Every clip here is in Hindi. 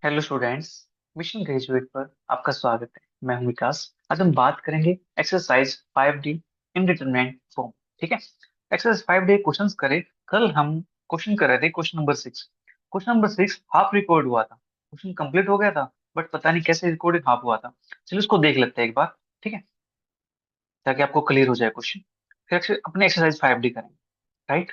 Hello students. मिशन ग्रेजुएट पर आपका स्वागत है। मैं हूं विकास। आज हम बात करेंगे एक्सरसाइज 5D इनडिटरमिनेट फॉर्म। ठीक है। एक्सरसाइज 5D क्वेश्चंस करें। कल हम क्वेश्चन कर रहे थे क्वेश्चन नंबर 6 हाफ रिकॉर्ड हुआ था। क्वेश्चन कंप्लीट हो गया था, बट पता नहीं कैसे रिकॉर्डिंग हाफ हुआ था। चलिए उसको देख लेते हैं एक बार। ठीक है, ताकि आपको क्लियर हो जाए क्वेश्चन। फिर अपने एक्सरसाइज 5D करेंगे। राइट।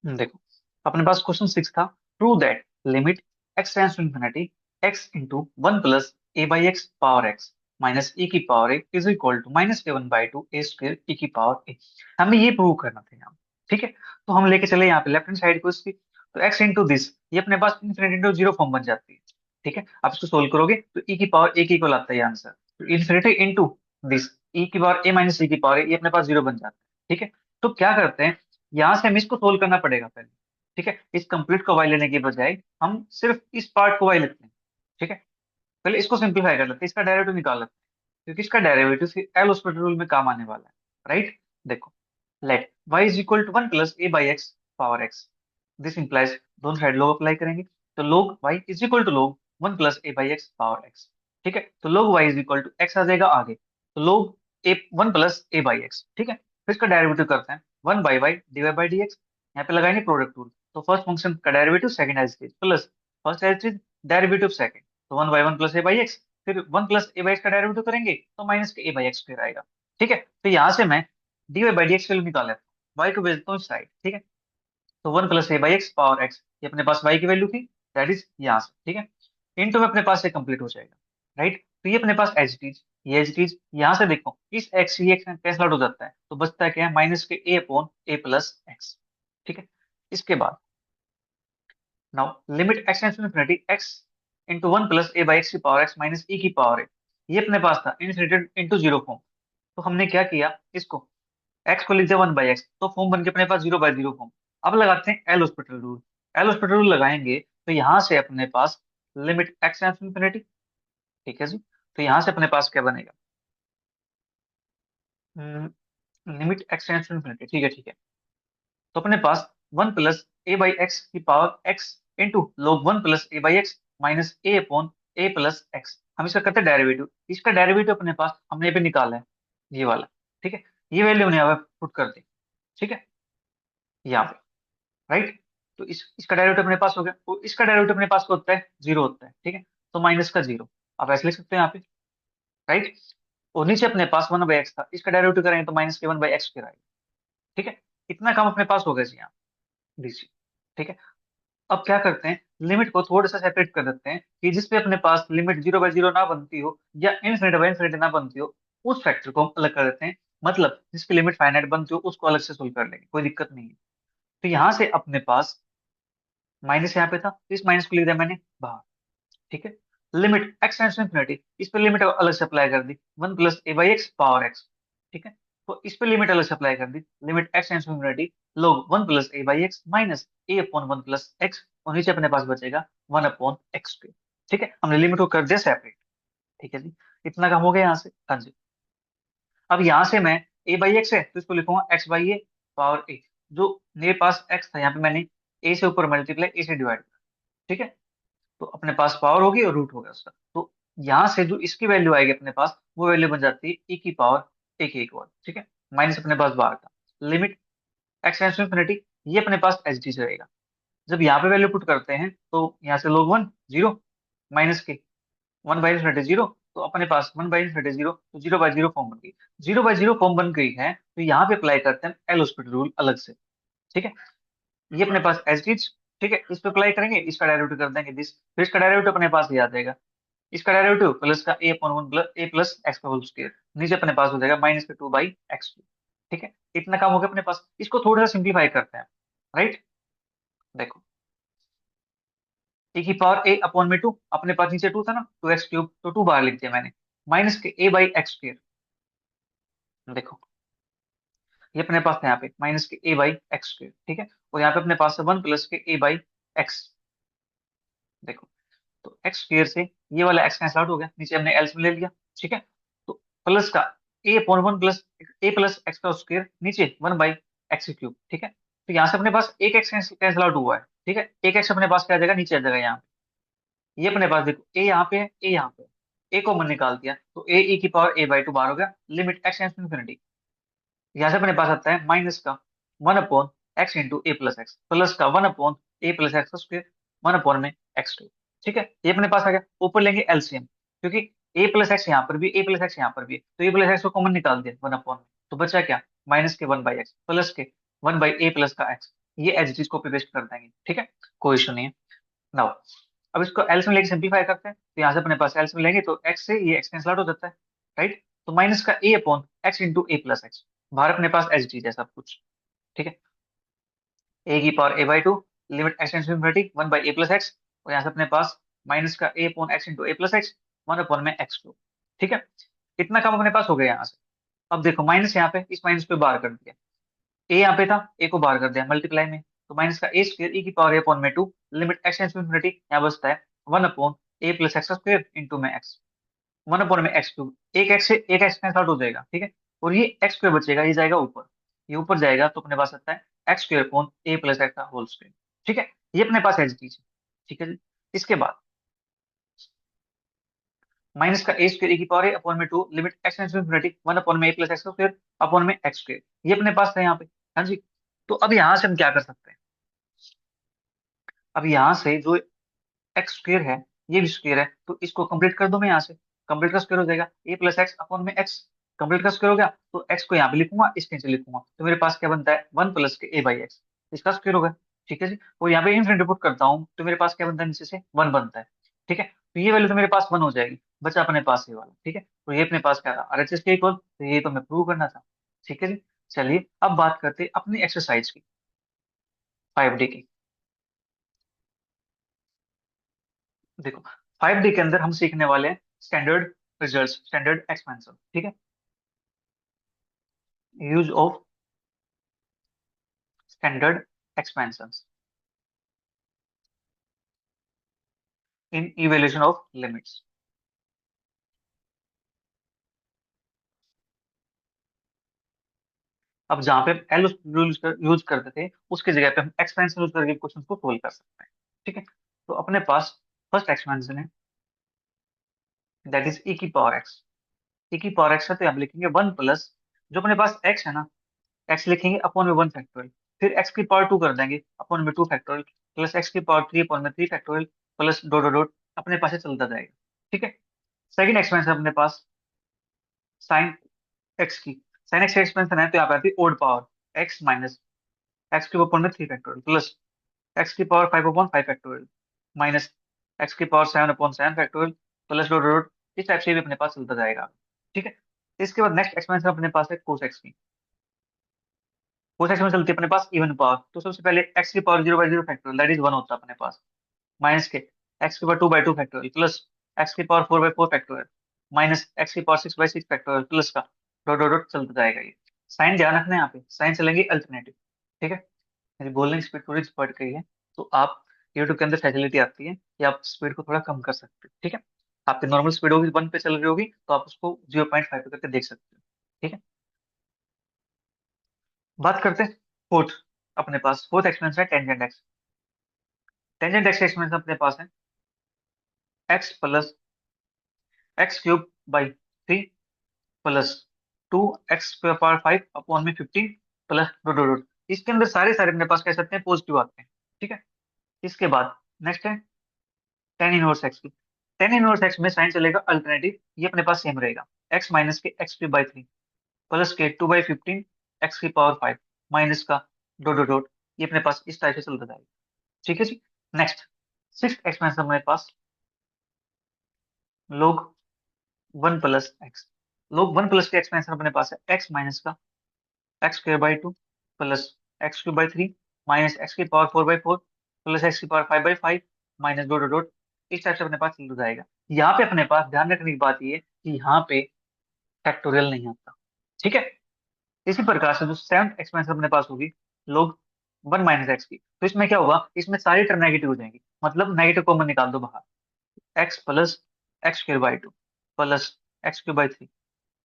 देखो, अपने पास क्वेश्चन 6 था। Prove that limit x tends to infinity x into one plus a by x power x minus a की power a is equal to minus के one by two a square a की पावर ए। हमें ये प्रूव करना था यहाँ। ठीक है, तो हम लेके चले यहाँ पे लेफ्ट हैंड साइड को इसकी। तो एक्स इंटू दिस, ये अपने पास इन्फिनिटी इंटू जीरो फॉर्म बन जाती है। ठीक है, आप इसको सोल्व करोगे तो e की पावर ए की इक्वल आता है ये आंसर। तो इन्फिनिटी इंटू दिस, e की पावर ए माइनस e की पावर ए, ये अपने पास जीरो बन जाता है। ठीक है, तो क्या करते हैं, यहाँ से हमें इसको सोल्व करना पड़ेगा पहले। ठीक है, इस कंप्लीट को वाई लेने के बजाय हम सिर्फ इस पार्ट को वाई लेते हैं। ठीक है, पहले इसको सिंप्लीफाई कर लेते हैं, इसका डेरिवेटिव निकाल लेते हैं, क्योंकि इसका डेरिवेटिव एल हॉस्पिटल रूल में काम आने वाला है। राइट। देखो, let y is equal to one plus a by x power x. This implies, दोनों साइड लोग अप्लाई करेंगे, तो log y is equal to log one plus a by x power x. ठीक है, तो log y is equal to x आ जाएगा आगे, तो log a one plus a by x. ठीक है, फिर इसका डेरिवेटिव करते हैं, one by y d y by d x. यहाँ पे लगाएंगे प्रोडक्ट रूल, तो फर्स्ट फंक्शन का derivative second as it is plus first as it is derivative second, तो one plus a by x. फिर one plus a by x का डेरिवेटिव करेंगे तो माइनस के ए बाई एक्स फिर आएगा। ठीक है, तो यहाँ से मैं d y by d x value निकाल लेता हूँ, वाई को भेज देता हूँ इस साइड। ठीक है, तो one plus a by x power x, ये अपने पास वाई की वैल्यू थी, दैट इज यहाँ से। ठीक है, इनटू में अपने पास ये कंप्लीट हो जाएगा। राइट, तो ये अपने पास एच टीज, ये एच टीज यहाँ से देखो, इस एक्स ये एक्स कैंसल आउट हो जाता है, तो बचता है क्या है, माइनस के a upon a plus x. ठीक है, इसके बाद now limit x tends to infinity x into one plus a by x की पावर एक्स माइनस ई की पावर ए, ये अपने पास था इन्फिनिटी इंटू जीरो फॉर्म। तो हमने क्या किया, इसको एक्स को लिख दिया वन बाई एक्स, तो फॉर्म बन के अपने पास जीरो बाई जीरो फॉर्म। अब लगाते हैं L'Hospital rule. L'Hospital rule लगाएंगे तो यहाँ से अपने पास limit x tends to infinity. ठीक है जी, तो यहाँ से अपने पास क्या बनेगा, limit x tends to infinity. ठीक है, ठीक है, तो अपने पास one plus a by x की power x into log one plus a by x minus a upon a plus x. हम इसका करते हैं डेरिवेटिव, इसका डेरिवेटिव अपने पास हमने ये पे निकाला है, ये वाला। ठीक है, ये वैल्यू हमने यहाँ पे पुट कर दी। ठीक है, यहाँ पे। राइट, तो इसका डेरिवेटिव अपने पास हो गया, तो इसका डेरिवेटिव अपने पास क्या होता है, जीरो होता है। ठीक है, तो माइनस का जीरो, आप ऐसे लिख सकते हैं यहाँ पे। राइट, और नीचे अपने पास वन बाई एक्स था, इसका डेरिवेटिव करेंगे तो माइनस के वन बाई एक्स फिर आएगा। ठीक है, इतना काम अपने पास हो गया जी यहाँ डीसी। ठीक है, अब क्या करते हैं, लिमिट को थोड़ा सा सेपरेट कर देते हैं, कि जिसपे अपने पास लिमिट जीरो बाई जीरो ना बनती हो या इनफिनिटी बाई इनफिनिटी ना बनती हो, उस फैक्टर को हम अलग कर देते हैं। मतलब जिसकी लिमिट फाइनाइट बनती हो उसको अलग से सोल्व कर लेंगे, कोई दिक्कत नहीं है। तो यहाँ से अपने पास माइनस यहाँ पे था, तो इस माइनस को लिख दिया मैंने बाहर। ठीक है, limit x tends to infinity, इस पे लिमिट अलग से अप्लाई कर दी, one plus a by x power x. ठीक है, तो इस पे लिमिट अलग से अप्लाई कर दी, limit x tends to infinity log one plus a by x minus a upon one plus x, और नीचे अपने पास बचेगा वन अपॉन एक्स पे। ठीक है, हमने लिमिट को कर दिया सेपरेट। ठीक है जी, इतना काम हो गया यहाँ से। हाँ जी, अब यहाँ से मैं ए बाई एक्स है तो इसको लिखूंगा एक्स बाई ए पावर ए। जो मेरे पास एक्स था यहाँ पे मैंने ए से ऊपर मल्टीप्लाई ए से डिवाइड किया। ठीक है, तो अपने पास पावर होगी और रूट होगा उसका, तो यहाँ से जो इसकी वैल्यू आएगी अपने पास, वो वैल्यू बन जाती है e की पावर एक एक और। ठीक है, माइनस अपने पास बाहर था, limit x tends to infinity, ये अपने पास एच डी से रहेगा। जब यहाँ पे वैल्यू पुट करते हैं तो यहाँ से लोग वन जीरो माइनस के वन बाई इन्फिनिटी जीरो, तो अपने पास वन बाई इन्फिनिटी जीरो, तो जीरो बाई जीरो फॉर्म बन गई। जीरो बाई जीरो फॉर्म बन गई है, तो यहाँ पे अप्लाई करते हैं एल हॉस्पिटल रूल अलग से। ठीक है, ये अपने पास एच डी। ठीक है, इस पे अप्लाई करेंगे, इसका डेरिवेटिव कर देंगे दिस, फिर इसका डेरिवेटिव अपने पास ये आ जाएगा, इसका डेरिवेटिव प्लस का a upon one plus A plus x का होल स्क्वायर, नीचे अपने पास हो जाएगा माइनस का टू बाई एक्स। ठीक है, इतना काम हो गया अपने पास, इसको थोड़ा सा सिंप्लीफाई करते हैं। राइट, देखो, ए की पावर ए अपॉन में टू, अपने पास नीचे टू था ना, टू एक्स क्यूब, तो टू बाहर लिख दिया मैंने, माइनस के ए बाई एक्स स्क्वायर। देखो, ये अपने पास था यहाँ पे माइनस के ए बाई एक्स स्क्वायर। ठीक है, और यहाँ पे अपने पास है वन प्लस के ए बाई एक्स। देखो, तो एक्स स्क्वायर से ये वाला एक्स कैंसिल आउट हो गया, नीचे हमने एल्स में ले लिया। ठीक है, तो प्लस का a upon one plus A plus x का स्क्वायर, नीचे वन बाई एक्स क्यूब। ठीक है, तो यहाँ से अपने पास एक एक्स कैंसिल आउट हुआ है, ठीक है, एक एक्स अपने पास क्या आ जाएगा, नीचे आ जाएगा यहाँ पे। ये अपने पास देखो ए यहाँ पे है, ए यहाँ पे है, ए कॉमन निकाल दिया तो ए ई की पावर ए बाई टू बाहर हो गया, limit x tends to infinity. यहाँ से अपने पास आता है माइनस का one upon x into a plus x, plus का one upon a plus x square, one upon में एक्स टू। ठीक है, ये अपने पास आ गया। ऊपर लेंगे एलसीएम, क्योंकि ए प्लस एक्स यहाँ पर भी, ए प्लस एक्स यहाँ पर भी है, तो ए प्लस एक्स को कॉमन निकाल दिया वन अपॉन में, तो बचा क्या, माइनस के वन बाई एक्स प्लस के वन बाई ए प्लस का एक्स। ये एच डी कॉपी पेस्ट कर देंगे, ठीक है, कोई इशू नहीं है। नाउ अब इसको एल्स में लेके सिंप्लीफाई करते हैं, तो यहाँ से अपने पास एल्स में लेंगे तो एक्स से ये एक्स कैंसिल आउट हो जाता है, राइट। तो माइनस का a upon x into a plus x, बाहर अपने पास एच डी है सब कुछ, ठीक है। ए की power a by two, limit x tends to infinity one by a plus x, और यहाँ से अपने पास माइनस का a upon x into a plus x, one upon में एक्स टू। ठीक है, इतना काम अपने पास हो गया यहाँ से। अब देखो माइनस यहाँ पे, इस माइनस पे बाहर कर दिया, ए यहाँ पे था, ए को बाहर कर दिया मल्टीप्लाई में, तो माइनस का ए स्क्र ई की पावर ए अपॉन में two, limit x tends to infinity, यहाँ बचता है one upon a plus x square into में एक्स, वन अपॉन में एक्स क्यूब। एक एक्स से एक एक्स कैंसिल आउट हो जाएगा, ठीक है, और ये एक्स स्क्वायर बचेगा, ये जाएगा ऊपर, ये ऊपर जाएगा तो अपने पास आता है x square upon a plus x का होल स्क्वायर। ठीक है, ये अपने पास एज है, ठीक है जी। इसके बाद माइनस का ए स्क्वायर ई की पावर है अपॉन में two, limit x tends to infinity, one upon में a plus x square upon में एक्स स्क्वायर, ये अपने पास है यहाँ पे। हाँ जी, तो अब यहाँ से हम क्या कर सकते हैं, अब यहाँ से जो एक्स स्क्वायर है, ये भी स्क्वायर है, तो इसको कंप्लीट कर दो, मैं यहाँ से कंप्लीट का स्क्वायर हो जाएगा ए प्लस एक्स अपॉन में एक्स, कंप्लीट का स्क्वायर हो गया, तो एक्स को यहाँ पे लिखूंगा, इसके नीचे लिखूंगा, तो मेरे पास क्या बनता है वन प्लस के ए बाई एक्स, इसका स्क्वायर होगा। ठीक है जी, और यहाँ पे इनफिनिटी पुट करता हूँ तो मेरे पास क्या बनता है, नीचे से वन बनता है। ठीक है, तो ये वैल्यू तो मेरे पास वन हो जाएगी, बचा अपने पास ये वाला। ठीक है, तो ये अपने पास क्या था, आरएचएस के इक्वल, तो ये तो मैं प्रूव करना था। ठीक है जी, चलिए अब बात करते हैं अपनी एक्सरसाइज की, 5D की। देखो 5D के अंदर हम सीखने वाले हैं स्टैंडर्ड रिजल्ट, स्टैंडर्ड एक्सपेंशन, ठीक है, use of standard expansion in evaluation of limits. अब जहां पे हम एल यूज करते थे, उसकी जगह पे हम एक्सपेंशन यूज करके क्वेश्चन को सोल्व कर सकते हैं। ठीक है, तो अपने पास फर्स्ट एक्सपेंशन है, दैट इज e की पावर x। e की पावर x है तो हम लिखेंगे वन प्लस, जो अपने पास x है ना, x लिखेंगे अपॉन में वन फैक्टोरियल, फिर x की पावर टू कर देंगे अपॉन में टू फैक्टोरियल, प्लस x की पावर थ्री अपॉन में three factorial, plus dot dot dot, अपने पास से चलता जाएगा। ठीक है, सेकंड एक्सपेंशन अपने पास साइन x की, साइन x का एक्सपेंशन है तो यहाँ पे आती है odd power x minus x cube upon में थ्री फैक्टोरियल, प्लस एक्स की power five upon five factorial, minus x की power seven upon seven factorial, plus dot dot, इस टाइप से भी अपने पास चलता जाएगा। ठीक है, इसके बाद नेक्स्ट एक्सपेंशन अपने पास है कोस एक्स की, कोस एक्स में चलती है अपने पास इवन पावर, तो सबसे पहले एक्स की power zero by zero factorial, that is one होता है अपने पास, माइनस के एक्स की power two by two factorial, plus x की power four by four factorial, minus x की power six by six factorial, plus का डॉट डॉट डॉट चलता जाएगा ये। साइन ध्यान रखना है यहाँ पे, साइन चलेंगे अल्टरनेटिव। ठीक है, मेरी बोलने की स्पीड थोड़ी बढ़ गई है, तो आप यूट्यूब के अंदर फैसिलिटी आती है कि आप स्पीड को थोड़ा कम कर सकते हो। ठीक है, आपकी नॉर्मल स्पीड होगी वन पे चल रही होगी, तो आप उसको 0.5 पे करके देख सकते हो। ठीक है, बात करते हैं फोर्थ, अपने पास फोर्थ एक्सपेंशन है टेंजेंट एक्स। टेंजेंट एक्स का एक्सपेंशन अपने पास है x plus x cube by three, plus two x power five upon में fifteen, plus dot dot dot. इसके अंदर सारे सारे अपने पास कह सकते हैं पॉजिटिव आते हैं। ठीक है, इसके बाद नेक्स्ट है टेन इनवर्स एक्स की, टेन इनवर्स एक्स में साइन चलेगा अल्टरनेटिव, ये अपने पास सेम रहेगा, एक्स माइनस के x cube by three, plus के टू बाई फिफ्टीन एक्स की पावर फाइव, माइनस का डॉट डॉट डॉट, ये अपने पास इस टाइप से चलता जाएगा। ठीक है जी, नेक्स्ट सिक्स एक्सपेंशन हमारे पास log one plus x, log one plus के एक्सपेंशन अपने पास है एक्स माइनस का x square by two, plus x cube by three, minus x की power four by four, plus x की power five by five, minus dot dot dot, इस टाइप से अपने पास चलता जाएगा। यहाँ पे अपने पास ध्यान रखने की बात ये है कि यहाँ पे फैक्टोरियल नहीं आता। ठीक है, इसी प्रकार से जो सेवंथ एक्सपेंशन अपने पास होगी लोग वन माइनस एक्स की, तो इसमें क्या होगा, इसमें सारी टर्म नेगेटिव हो जाएंगी, मतलब नेगेटिव कॉमन निकाल दो बाहर, x plus x square by two, plus x cube by three,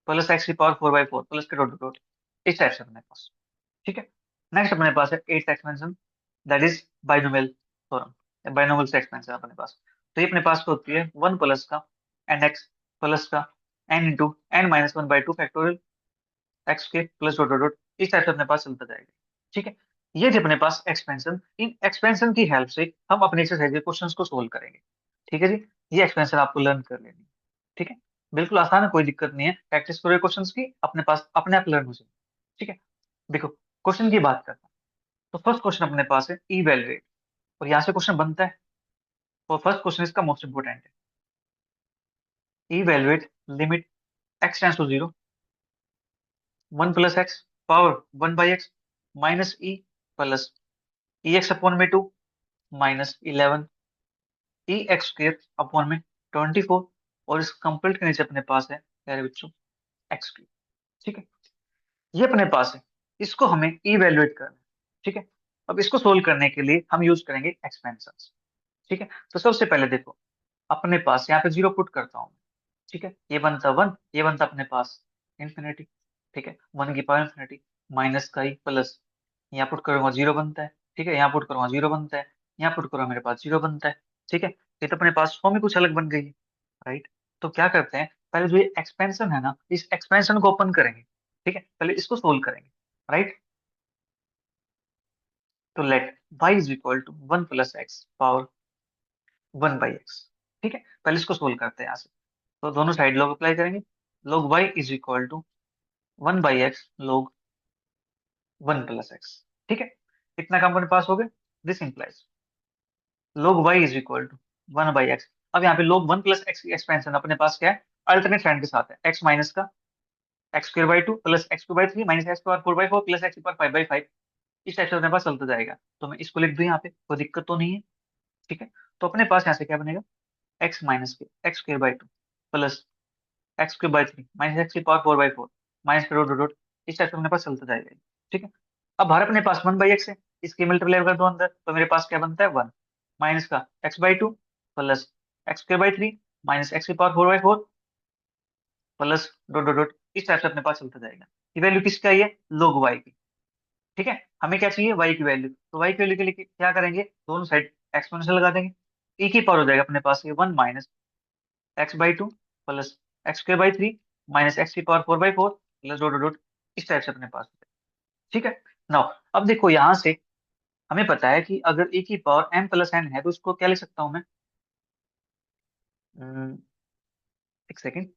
plus x की power four by four, plus के डॉट डॉट, इस टाइप से अपने पास। ठीक है, नेक्स्ट अपने पास है eight expansion, that is binomial theorem, binomial से एक्सपेंशन अपने पास। तो ये अपने पास क्या होती है, वन प्लस का एन एक्स प्लस का n into n minus one by two factorial x के प्लस डॉट डॉट डॉट, इस टाइप से अपने पास चलता जाएगा। ठीक है, ये थे अपने पास एक्सपेंशन। इन एक्सपेंशन की हेल्प से हम अपने एक्सरसाइज के क्वेश्चंस को सोल्व करेंगे। ठीक है जी, ये एक्सपेंशन आपको लर्न कर लेनी है। ठीक है, बिल्कुल आसान है, कोई दिक्कत नहीं है, प्रैक्टिस करो क्वेश्चंस की, अपने पास अपने आप लर्न हो जाए। ठीक है, देखो क्वेश्चन की बात करते हैं। तो फर्स्ट क्वेश्चन अपने पास है इवैल्यूएट, और यहाँ से क्वेश्चन बनता है, और फर्स्ट क्वेश्चन इसका मोस्ट इंपोर्टेंट है। Evaluate limit x tends to zero, one plus x power one by x minus e plus e x upon में two minus eleven e x square upon में ट्वेंटी फोर, और इस कंप्लीट के नीचे अपने पास है प्यारे बच्चों एक्स क्यूब। ठीक है, ये अपने पास है, इसको हमें इवेल्युएट करना है। ठीक है, अब इसको सोल्व करने के लिए हम यूज करेंगे एक्सपेंशन। ठीक है, तो सबसे पहले देखो अपने पास यहाँ पे जीरो पुट करता हूँ। ठीक है, ये बनता वन, ये बनता अपने पास इंफिनिटी। ठीक है, वन की पावर इंफिनिटी माइनस का ही प्लस, यहाँ पुट करूंगा जीरो बनता है। ठीक है, यहाँ पुट करूंगा जीरो बनता है, यहाँ पुट करूंगा मेरे पास जीरो बनता है। ठीक है, ये तो अपने पास फॉर्म ही कुछ अलग बन गई है। राइट, तो क्या करते हैं, पहले जो ये एक्सपेंशन है ना, इस एक्सपेंशन को ओपन करेंगे। ठीक है, पहले इसको सोल्व करेंगे। राइट, तो let y is equal to one plus x power one by x. ठीक है, पहले इसको सोल्व करते हैं यहाँ से। तो दोनों साइड लॉग अप्लाई करेंगे, log y is equal to one by x log one plus x. ठीक है, इतना काम अपने पास हो गया। This implies log y is equal to one by x. अब यहाँ पे log वन प्लस एक्स की एक्सपेंशन अपने पास क्या है, अल्टरनेट साइन के साथ है, x माइनस का x square by two plus x two by three minus x power four by four plus x power five by five, इस टाइप से अपने पास चलता जाएगा। तो मैं इसको लिख दूं यहाँ पे, कोई दिक्कत तो नहीं है। ठीक है, तो अपने पास यहाँ से क्या बनेगा, एक्स माइनस के x square by two plus x cube by three minus x की power four by four minus dot dot dot, इस टाइप से अपने पास चलता जाएगा। ठीक है, अब बाहर अपने पास वन बाई एक्स है, इसकी मल्टीप्लाई कर दो अंदर, तो मेरे पास क्या बनता है वन माइनस का x by two plus x square by three minus x की power four by four plus dot dot dot, इस टाइप से अपने पास चलता जाएगा। ये वैल्यू किसका है, ये लोग वाई की। ठीक है, हमें क्या चाहिए, वाई की वैल्यू, तो वाई की वैल्यू के लिए क्या करेंगे, दोनों साइड एक्सपोनेंशियल लगा देंगे। e की पावर हो जाएगा अपने पास ये one minus x by two plus x square by three minus x की power four by four plus dot dot dot, इस टाइप से अपने पास होता है। ठीक है, नाउ अब देखो यहाँ से हमें पता है कि अगर e की पावर m प्लस n है, तो इसको क्या लिख सकता हूँ मैं, हम्म, एक सेकेंड,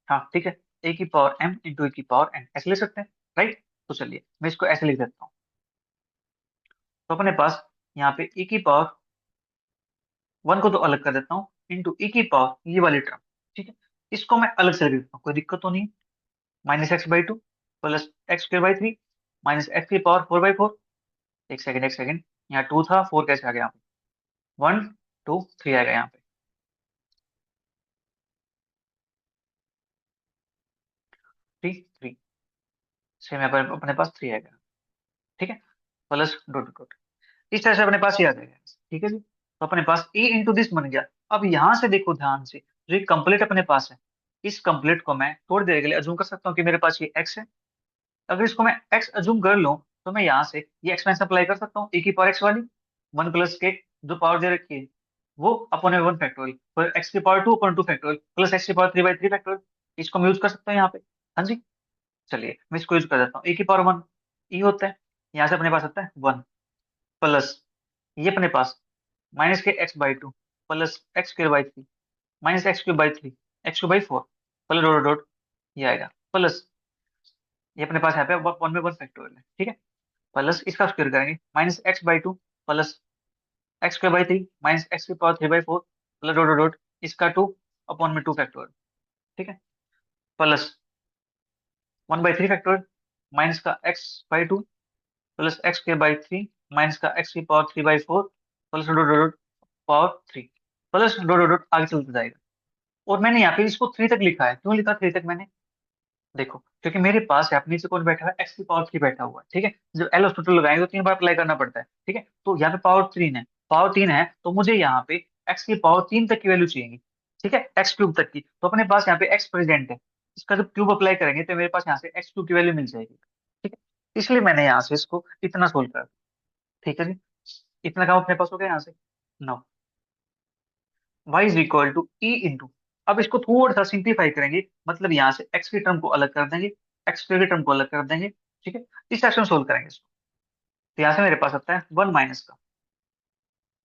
हाँ ठीक है, e की पावर m इंटू e की पावर n ऐसे लिख सकते हैं। राइट, तो चलिए मैं इसको ऐसे लिख देता हूँ। तो अपने पास यहाँ पे e की पावर वन को तो अलग कर देता हूँ इंटू e की पावर ये वाली टर्म। ठीक है, इसको मैं अलग से लिख देता हूँ, कोई दिक्कत तो नहीं, minus x by two plus x square by three minus x की पावर फोर बाई फोर, एक सेकंड एक सेकंड, यहाँ टू था, फोर कैसे आ गया यहाँ पे, वन टू थ्री आएगा यहाँ पे, थ्री थ्री, सेम यहाँ पर अपने पास थ्री आएगा। ठीक है, प्लस डॉट डॉट, इस तरह से अपने पास ये आ जाएगा। ठीक है जी, तो अपने पास ए इंटू दिस बन गया। अब यहाँ से देखो ध्यान से, जो ये कंप्लीट अपने पास है, इस कंप्लीट को मैं थोड़ी देर के लिए अजूम कर सकता हूँ कि मेरे पास ये एक्स है। अगर इसको मैं एक्स अजूम कर लूँ, तो मैं यहाँ से ये एक्सपेंशन अप्लाई कर सकता हूँ, ए की पावर एक्स वाली, वन प्लस के जो पावर दे रखी है वो अपॉन में वन फैक्टोरियल, फिर एक्स की power two upon two factorial plus x की power three by three factorial, इसको मैं यूज कर सकता हूँ यहाँ पे। हाँ जी, चलिए मैं इसको यूज कर देता हूँ, ए की पावर वन ई होता है, यहाँ से अपने पास आता है वन प्लस ये अपने पास माइनस के x by two plus x cube by three minus x cube by three x cube by four plus dot dot, ये आएगा प्लस ये अपने पास यहाँ पे वन में वन फैक्टोरियल है। ठीक है, प्लस इसका स्क्वायर करेंगे, minus x by two plus x square by three minus x की power three by four plus dot dot dot, इसका टू अपॉन में टू फैक्टोरियल। ठीक है, plus one by three factorial minus का x by two plus x के बाई थ्री माइनस का एक्स की power three by four plus dot dot dot power three plus dot dot dot, आगे चलता जाएगा। और मैंने यहाँ पे इसको थ्री तक लिखा है, क्यों लिखा थ्री तक मैंने, देखो क्योंकि मेरे पास यहाँ पे नीचे कौन बैठा है, एक्स की पावर थ्री बैठा हुआ है। ठीक है, जब एल हॉस्पिटल लगाएंगे तो तीन बार अप्लाई करना पड़ता है। ठीक है, तो यहाँ पे पावर तीन है, पावर तीन है, तो मुझे यहाँ पे एक्स की पावर तीन तक की वैल्यू चाहिए। ठीक है, एक्स क्यूब तक की, तो अपने पास यहाँ पे एक्स प्रेजेंट है, इसका जब क्यूब अप्लाई करेंगे तो मेरे पास यहाँ से एक्स क्यूब की वैल्यू मिल जाएगी। ठीक है, इसलिए मैंने यहाँ से इसको इतना सोल्व कर। ठीक है जी, इतना काम अपने पास हो गया यहाँ से। Now y is equal to e into, अब इसको थोड़ा सा सिंप्लीफाई करेंगे, मतलब यहाँ से x की टर्म को अलग कर देंगे, x स्क्वायर की टर्म को अलग कर देंगे। ठीक है, इस सेक्शन सोल्व करेंगे इसको। तो यहाँ से मेरे पास आता है 1 माइनस का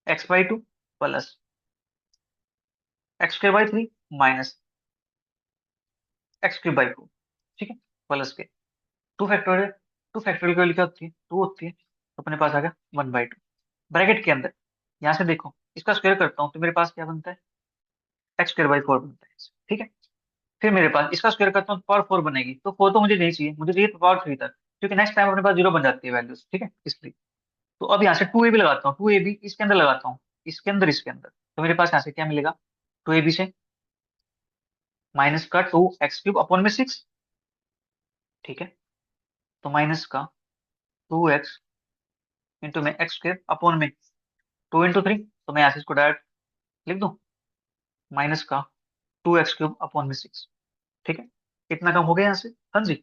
x/2 plus x² / 3 minus x³ / 4। ठीक है, प्लस के 2 फैक्टोरियल, 2 फैक्टोरियल की वैल्यू क्या होती है, 2 होती है, तो अपने पास आ गया 1/2 ब्रैकेट के अंदर। यहाँ से देखो, इसका स्क्वायर करता हूँ तो मेरे पास क्या बनता है, x² / 4 बनता है। ठीक है, फिर मेरे पास इसका स्क्वायर करता हूँ, पावर 4 बनेगी, तो 4 तो मुझे नहीं चाहिए, मुझे चाहिए पावर 3 तक, क्योंकि नेक्स्ट टाइम अपने पास 0 बन जाती है वैल्यूज। ठीक है, इसलिए तो अब यहाँ से 2ab लगाता हूँ, 2ab इसके अंदर लगाता हूँ, इसके अंदर, तो मेरे पास यहाँ से क्या मिलेगा, 2ab से माइनस का 2x³ / 6। ठीक है, तो माइनस का 2x इंटू में x² / 2 × 3, तो मैं यहाँ से इसको डायरेक्ट लिख दूं, माइनस का 2x³ / 6। ठीक है, इतना कम हो गया यहाँ से। हाँ जी,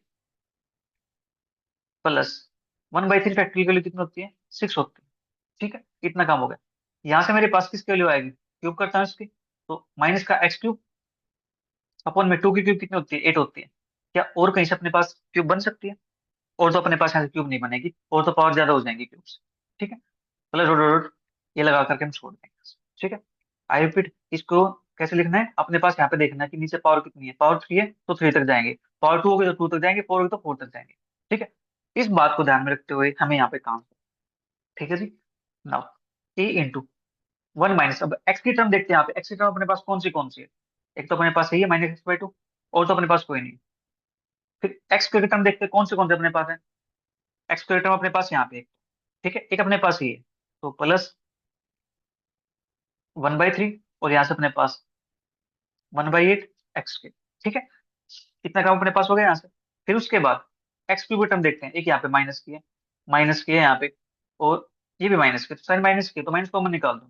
प्लस 1/3 फैक्टोरियल की वैल्यू कितनी होती है, 6 होती है। ठीक है, इतना कम हो गया। यहाँ से मेरे पास किसकी वैल्यू आएगी, क्यूब करता हूँ इसकी, तो माइनस का x³ / 2 की क्यूब कितनी होती है, 8 होती है। क्या और कहीं से अपने पास क्यूब बन सकती है, और तो अपने पास यहाँ से क्यूब नहीं बनेगी, और तो पावर ज्यादा हो जाएंगी क्यूब से। ठीक है, प्लस डॉट डॉट डॉट, ये लगा करके हम छोड़ देंगे। ठीक है, आई रिपीट, इसको कैसे लिखना है, अपने पास यहाँ पे देखना है कि नीचे पावर कितनी है, पावर 3 है तो 3 तक जाएंगे, पावर 2 होगी तो 2 तक जाएंगे, 4 होगी तो 4 तक जाएंगे। ठीक है, इस बात को ध्यान में रखते हुए हमें यहाँ पे काम करना है। ठीक है जी, नाउ ए इंटू 1 माइनस, अब एक्स की टर्म देखते हैं, यहाँ पे एक्स की टर्म अपने पास कौन सी है, एक तो अपने पास यही है -x/2, और तो अपने पास कोई नहीं है। फिर एक्स की टर्म देखते हैं कौन से अपने पास है, एक्स की टर्म अपने पास यहाँ पे एक, ठीक है, एक अपने पास ही है, तो प्लस 1/3, और यहाँ से अपने पास 1/8 एक्स के। ठीक है, इतना काम अपने पास हो गया यहाँ से। फिर उसके बाद x³ की टर्म देखते हैं, एक यहाँ पे माइनस की है यहाँ पे, और ये भी माइनस की, तो साइन माइनस की, तो माइनस कॉमन निकाल दो,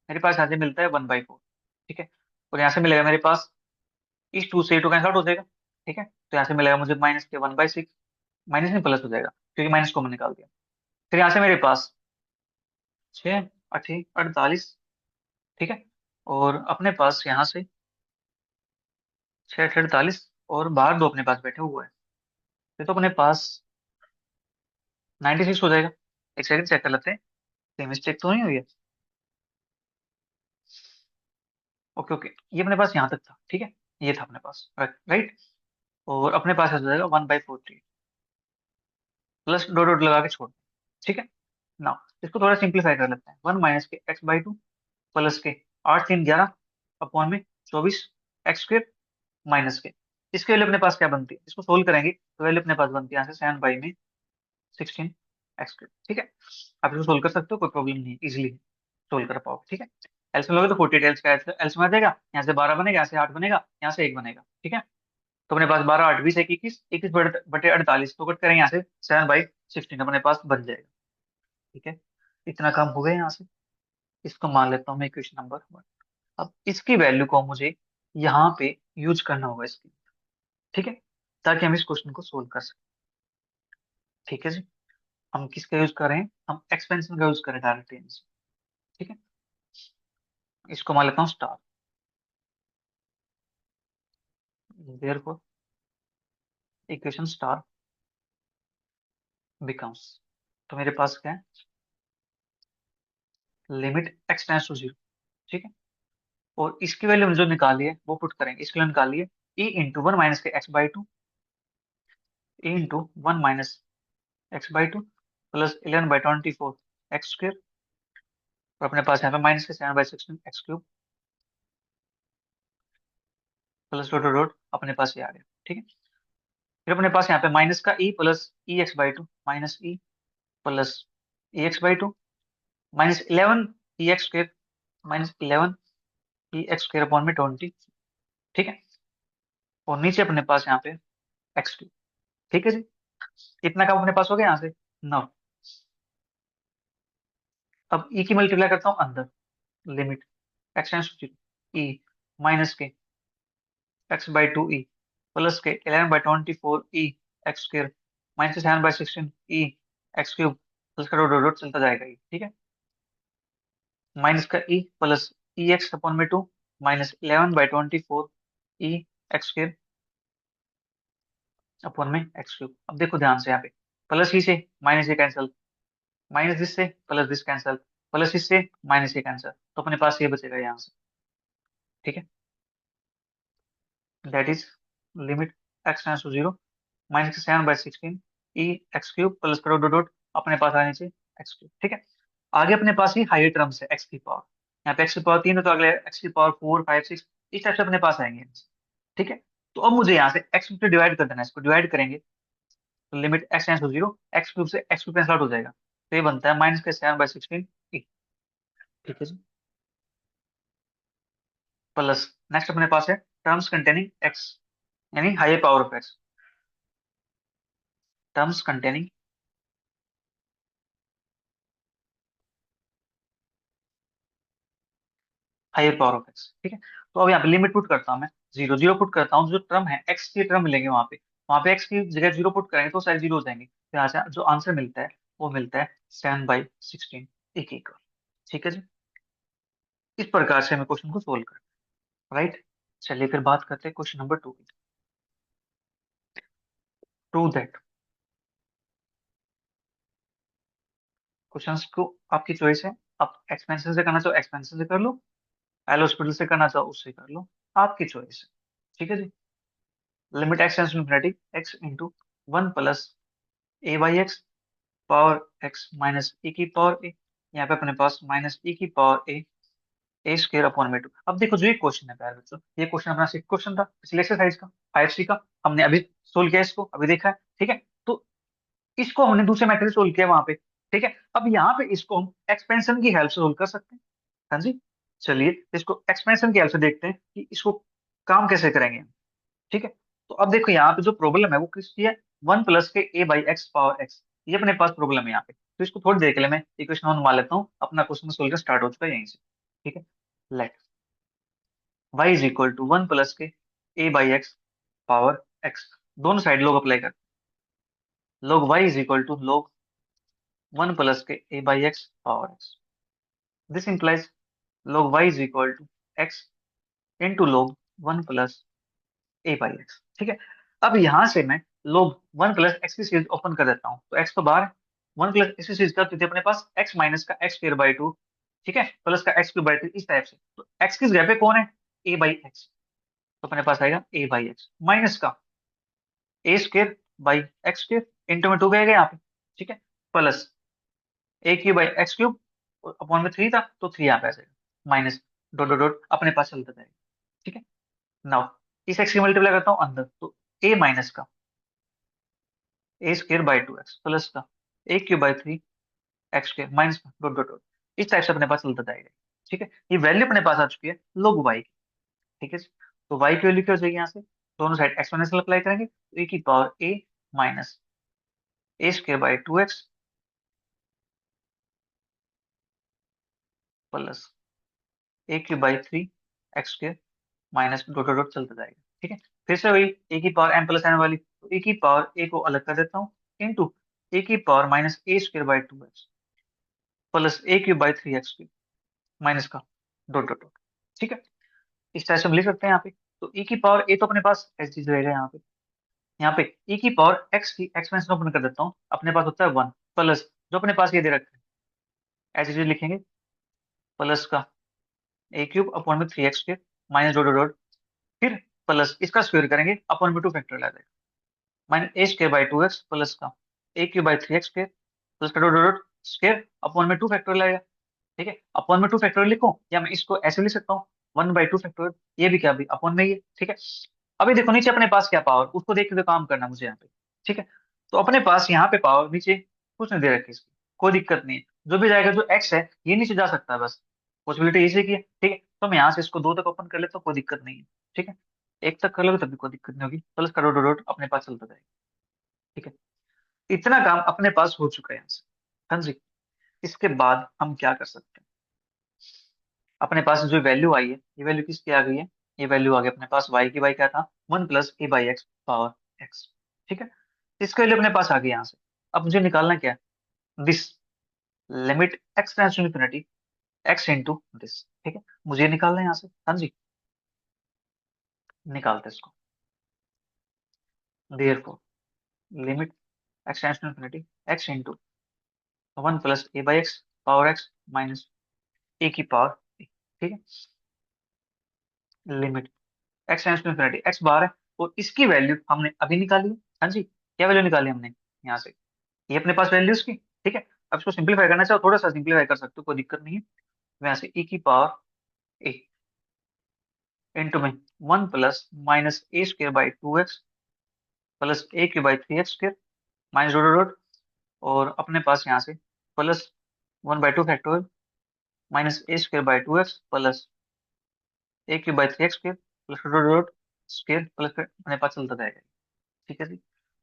मेरे पास यहाँ से मिलता है 1/4। ठीक है, और यहाँ से मिलेगा मेरे पास, इस 2 से 2 कैंसिल आउट हो जाएगा। ठीक है, तो यहाँ से मिलेगा मुझे -1/6, माइनस में प्लस हो जाएगा क्योंकि माइनस कॉमन निकाल दिया। फिर यहाँ से मेरे पास 6×8 = 48। ठीक है, और अपने पास यहाँ से 6×8 = 48, और बाहर दो अपने पास बैठे हुए हैं, फिर तो अपने पास 96 हो जाएगा। एक सेकंड चेक कर लेते हैं, कहीं मिस्टेक तो नहीं हुई है। ओके ओके, ये अपने पास यहाँ तक था। ठीक है, ये था अपने पास, राइट, और अपने पास हो जाएगा 1/40, प्लस डॉट डॉट लगा के छोड़। ठीक है, नाउ इसको थोड़ा सिंप्लीफाई कर लेते हैं, 1 - के x/2 प्लस के 8×3 = 11 अपॉन में 24 x² माइनस के, इसके वैल्यू अपने पास क्या बनती है, इसको सोल्व करेंगे तो वैल्यू अपने पास बनती है यहाँ से 7/16 x²। ठीक है, आप इसको सोल्व कर सकते हो, कोई प्रॉब्लम नहीं है, इजिली सोल्व कर पाओ। ठीक है, एल्सियम लोगे तो 48 एल्स का एल्सियम आ जाएगा, यहाँ से 12 बनेगा, यहाँ से 8 बनेगा, यहाँ से 1 बनेगा। ठीक है, तो अपने पास 12 8 20 21, 21/48, तो कट करेंगे यहाँ से 7/16 अपने पास बन जाएगा। ठीक है, इतना काम हो गया यहाँ से। इसको मान लेता हूँ मैं इक्वेशन नंबर 1। अब इसकी वैल्यू को मुझे यहाँ पे यूज करना होगा इसकी। ठीक है, ताकि हम इस क्वेश्चन को सोल्व कर सकें। ठीक है जी, हम किसका यूज कर रहे हैं, हम एक्सपेंशन का यूज करें डायरेक्टली। ठीक है, इसको मान लेता हूँ star, therefore equation star becomes, तो मेरे पास क्या है, लिमिट x → 0। ठीक है, और इसकी वैल्यू जो निकाली है वो पुट करेंगे, इसके लिए निकालिए e × 1 - के x/2, e × 1 - x/2 plus 11/24 x², और अपने पास यहाँ पे माइनस के 7/16 x³ plus dot dot dot, अपने पास ये आ गया। ठीक है, फिर अपने पास यहाँ पे माइनस का e plus e x/2 minus e plus e x/2 -11 e x² -11 e x² upon में 20। ठीक है, और नीचे अपने पास यहाँ पे x²। ठीक है जी, इतना काम अपने पास हो गया यहाँ से। नौ, अब e की मल्टीप्लाई करता हूँ अंदर, लिमिट x → 0 e माइनस के x/2 e प्लस के 11/24 e x², -7/16 e x cube plus का डॉट डॉट डॉट चलता जाएगा ये, ठीक है। माइनस का ई प्लस ई एक्स अपॉन में 2 -11/24 ई एक्स स्क्वायर अपॉन में एक्स क्यूब। अब देखो ध्यान से यहाँ पे, प्लस ही से माइनस ये कैंसिल, माइनस दिस से प्लस दिस कैंसिल, प्लस इससे माइनस ये कैंसिल, तो अपने पास ये बचेगा यहाँ से, ठीक है। That is limit x tends to 0 -7/16 e x cube plus करो डॉट डॉट, अपने पास आने से एक्स क्यूब, ठीक है। आगे अपने पास ही हायर टर्म्स है एक्स की पावर, यहाँ पे एक्स की पावर 3 है तो अगले एक्स की पावर 4 5 6 इस टाइप से अपने पास आएंगे, ठीक है। तो अब मुझे यहाँ से एक्स क्यूब से डिवाइड कर देना है, इसको डिवाइड करेंगे तो limit x tends to 0 x cube से एक्स क्यूब कैंसिल आउट हो जाएगा, तो ये बनता है -7/16 ई, ठीक है जी। प्लस नेक्स्ट अपने पास है टर्म्स कंटेनिंग एक्स, यानी higher power of x, terms containing higher power of x, ठीक है। तो अब यहाँ पे लिमिट पुट करता हूँ मैं, जीरो जीरो पुट करता हूँ, जो टर्म है एक्स की टर्म मिलेंगे वहां पे एक्स की जगह जीरो पुट करेंगे तो सारे जीरो हो जाएंगे, तो यहाँ से जो आंसर मिलता है वो मिलता है 7/16 एक एक, ठीक है जी। इस प्रकार से हमें क्वेश्चन को सोल्व करना है, राइट। चलिए फिर बात करते हैं क्वेश्चन नंबर 2 की। प्रूव दैट, क्वेश्चंस को आपकी चॉइस है, आप एक्सपेंशन से करना चाहो एक्सपेंशन से कर लो, एल हॉस्पिटल से करना चाहो उससे कर लो, आपकी चॉइस है, ठीक है जी। Limit x tends to infinity x into 1 plus a by x power x minus e की पावर ए, यहाँ पे अपने पास माइनस ई की पावर ए स्क्वायर अपॉन में 2। अब देखो जो ये क्वेश्चन है प्यारे बच्चों, ये क्वेश्चन अपना सिक्स क्वेश्चन था पिछले एक्सरसाइज का 5C का, हमने अभी सोल्व किया इसको, अभी देखा है, ठीक है। तो इसको हमने दूसरे मेथड से सोल्व किया वहां पे, ठीक है। अब यहाँ पे इसको हम एक्सपेंशन की हेल्प से सोल्व कर सकते हैं, हाँ जी। चलिए इसको एक्सपेंशन की हेल्प से देखते हैं कि इसको काम कैसे करेंगे, ठीक है। तो अब देखो यहाँ पे जो प्रॉब्लम है वो किसकी है, 1 प्लस के a by x power x, ये अपने पास प्रॉब्लम है यहाँ पे, तो इसको थोड़ी देर के लिए मैं इक्वेशन वन मान लेता हूँ, अपना क्वेश्चन सोल्व स्टार्ट हो चुका है यहीं से, ठीक है। Let y is equal to 1 plus के a by x power x, दोनों साइड लोग अप्लाई कर, log y is equal to log 1 plus के a by x power x, this implies log y is equal to x into log 1 plus a by x, ठीक है। अब यहां से मैं log 1 प्लस एक्स की सीरीज ओपन कर देता हूँ, तो एक्स तो बाहर है, 1 प्लस एक्स की सीरीज का तो अपने पास एक्स माइनस का एक्स स्क्वायर बाई 2, ठीक है, प्लस का एक्स क्यूब बाई 3 इस टाइप से, तो एक्स किस जगह पे कौन है, ए बाई एक्स, तो अपने पास आएगा ए बाई एक्स माइनस का a square by x square, into में 2 गएगा यहाँ पे, ठीक है, plus a cube by x cube upon में 3 था तो 3 यहाँ पे आ जाएगा, माइनस डॉट डॉट डॉट अपने पास चलता जाएगा, ठीक है। नाउ इस एक्स की मल्टीप्लाई करता हूँ अंदर, तो ए माइनस का ए स्क्र बाई 2x प्लस का a cube by 3x square minus का डॉट डॉट डॉट, इस टाइप से अपने पास चलता जाएगा, ठीक है। ये वैल्यू अपने पास आ चुकी है लोग y की, ठीक है। तो y की वैल्यू क्या हो जाएगी यहाँ से, दोनों साइड एक्सपोनेंशियल अप्लाई करेंगे तो e की power a minus A square by 2x plus a cube by 3x square minus dot dot dot चलता जाएगा, ठीक है। फिर से वही ए की पावर m प्लस n वाली, तो ए की पावर a को अलग कर देता हूँ इंटू ए की power minus A square by 2x plus a cube by 3x minus का डॉट डॉट डॉट, ठीक है। इस तरह से हम लिख सकते हैं यहाँ पे, तो e की पावर a तो अपने पास एच चीज रहेगा यहाँ पे e की पावर x की एक्सपेंशन ओपन कर देता हूँ, अपने पास होता है 1 प्लस जो अपने पास ये दे रखा है एच चीज लिखेंगे, प्लस का ए क्यूब अपॉन में 3x square minus dot dot dot, फिर प्लस इसका स्क्वायर करेंगे अपॉन में 2 फैक्टर आ जाएगा, minus a square by 2x plus का a cube by 3x square plus का dot dot dot square upon में 2 फैक्टर लाएगा, ठीक है। अपॉन में 2 फैक्टोरियल लिखो या मैं इसको ऐसे लिख सकता हूँ 1/2 फैक्टोरियल, ये भी क्या भी अपॉन में ही है, ठीक है। अभी देखो नीचे अपने पास क्या पावर, उसको देख के तो काम करना मुझे यहाँ पे, ठीक है। तो अपने पास यहाँ पे पावर नीचे कुछ नहीं दे रखी इसकी, कोई दिक्कत नहीं है, जो भी जाएगा जो एक्स है ये नीचे जा सकता है बस, पॉसिबिलिटी इसी की है, ठीक है। तो मैं यहाँ से इसको 2 तक ओपन कर लेता हूँ, कोई दिक्कत नहीं है, ठीक है। एक तक कर लोगे तब भी कोई दिक्कत नहीं होगी, प्लस का डॉट डॉट डॉट अपने पास चलता जाएगा, ठीक है। इतना काम अपने पास हो चुका है यहाँ से, हाँ जी। इसके बाद हम क्या कर सकते हैं, अपने पास जो वैल्यू आई है ये वैल्यू किसकी आ गई है, ये वैल्यू आ गई अपने पास y की, y क्या था 1 plus a by x power x, ठीक है। इसका वैल्यू अपने पास आ गया यहाँ से। अब मुझे निकालना क्या है, this limit x tends to infinity x into this. ठीक है, मुझे ये निकालना है यहाँ से। हाँ जी, निकालते हैं इसको। Therefore limit x tends to infinity x into 1 + a/x power x minus a की पावर a। ठीक है, limit x tends to infinity, x बार है और इसकी वैल्यू हमने अभी निकाली है। हाँ जी, क्या वैल्यू निकाली हमने यहाँ से, ये अपने पास वैल्यू इसकी। ठीक है, अब इसको सिंपलीफाई करना चाहो थोड़ा सा सिंपलीफाई कर सकते हो, कोई दिक्कत नहीं है। मैं यहाँ से e की पावर a इंटू में 1 + -a² / 2x plus a³ / 3x² minus dot dot, और अपने पास यहाँ से +1/2 factorial -a² / 2x plus a³ / 3x² plus dot dot square plus, फिर अपने पास चलता जाएगा। ठीक है जी,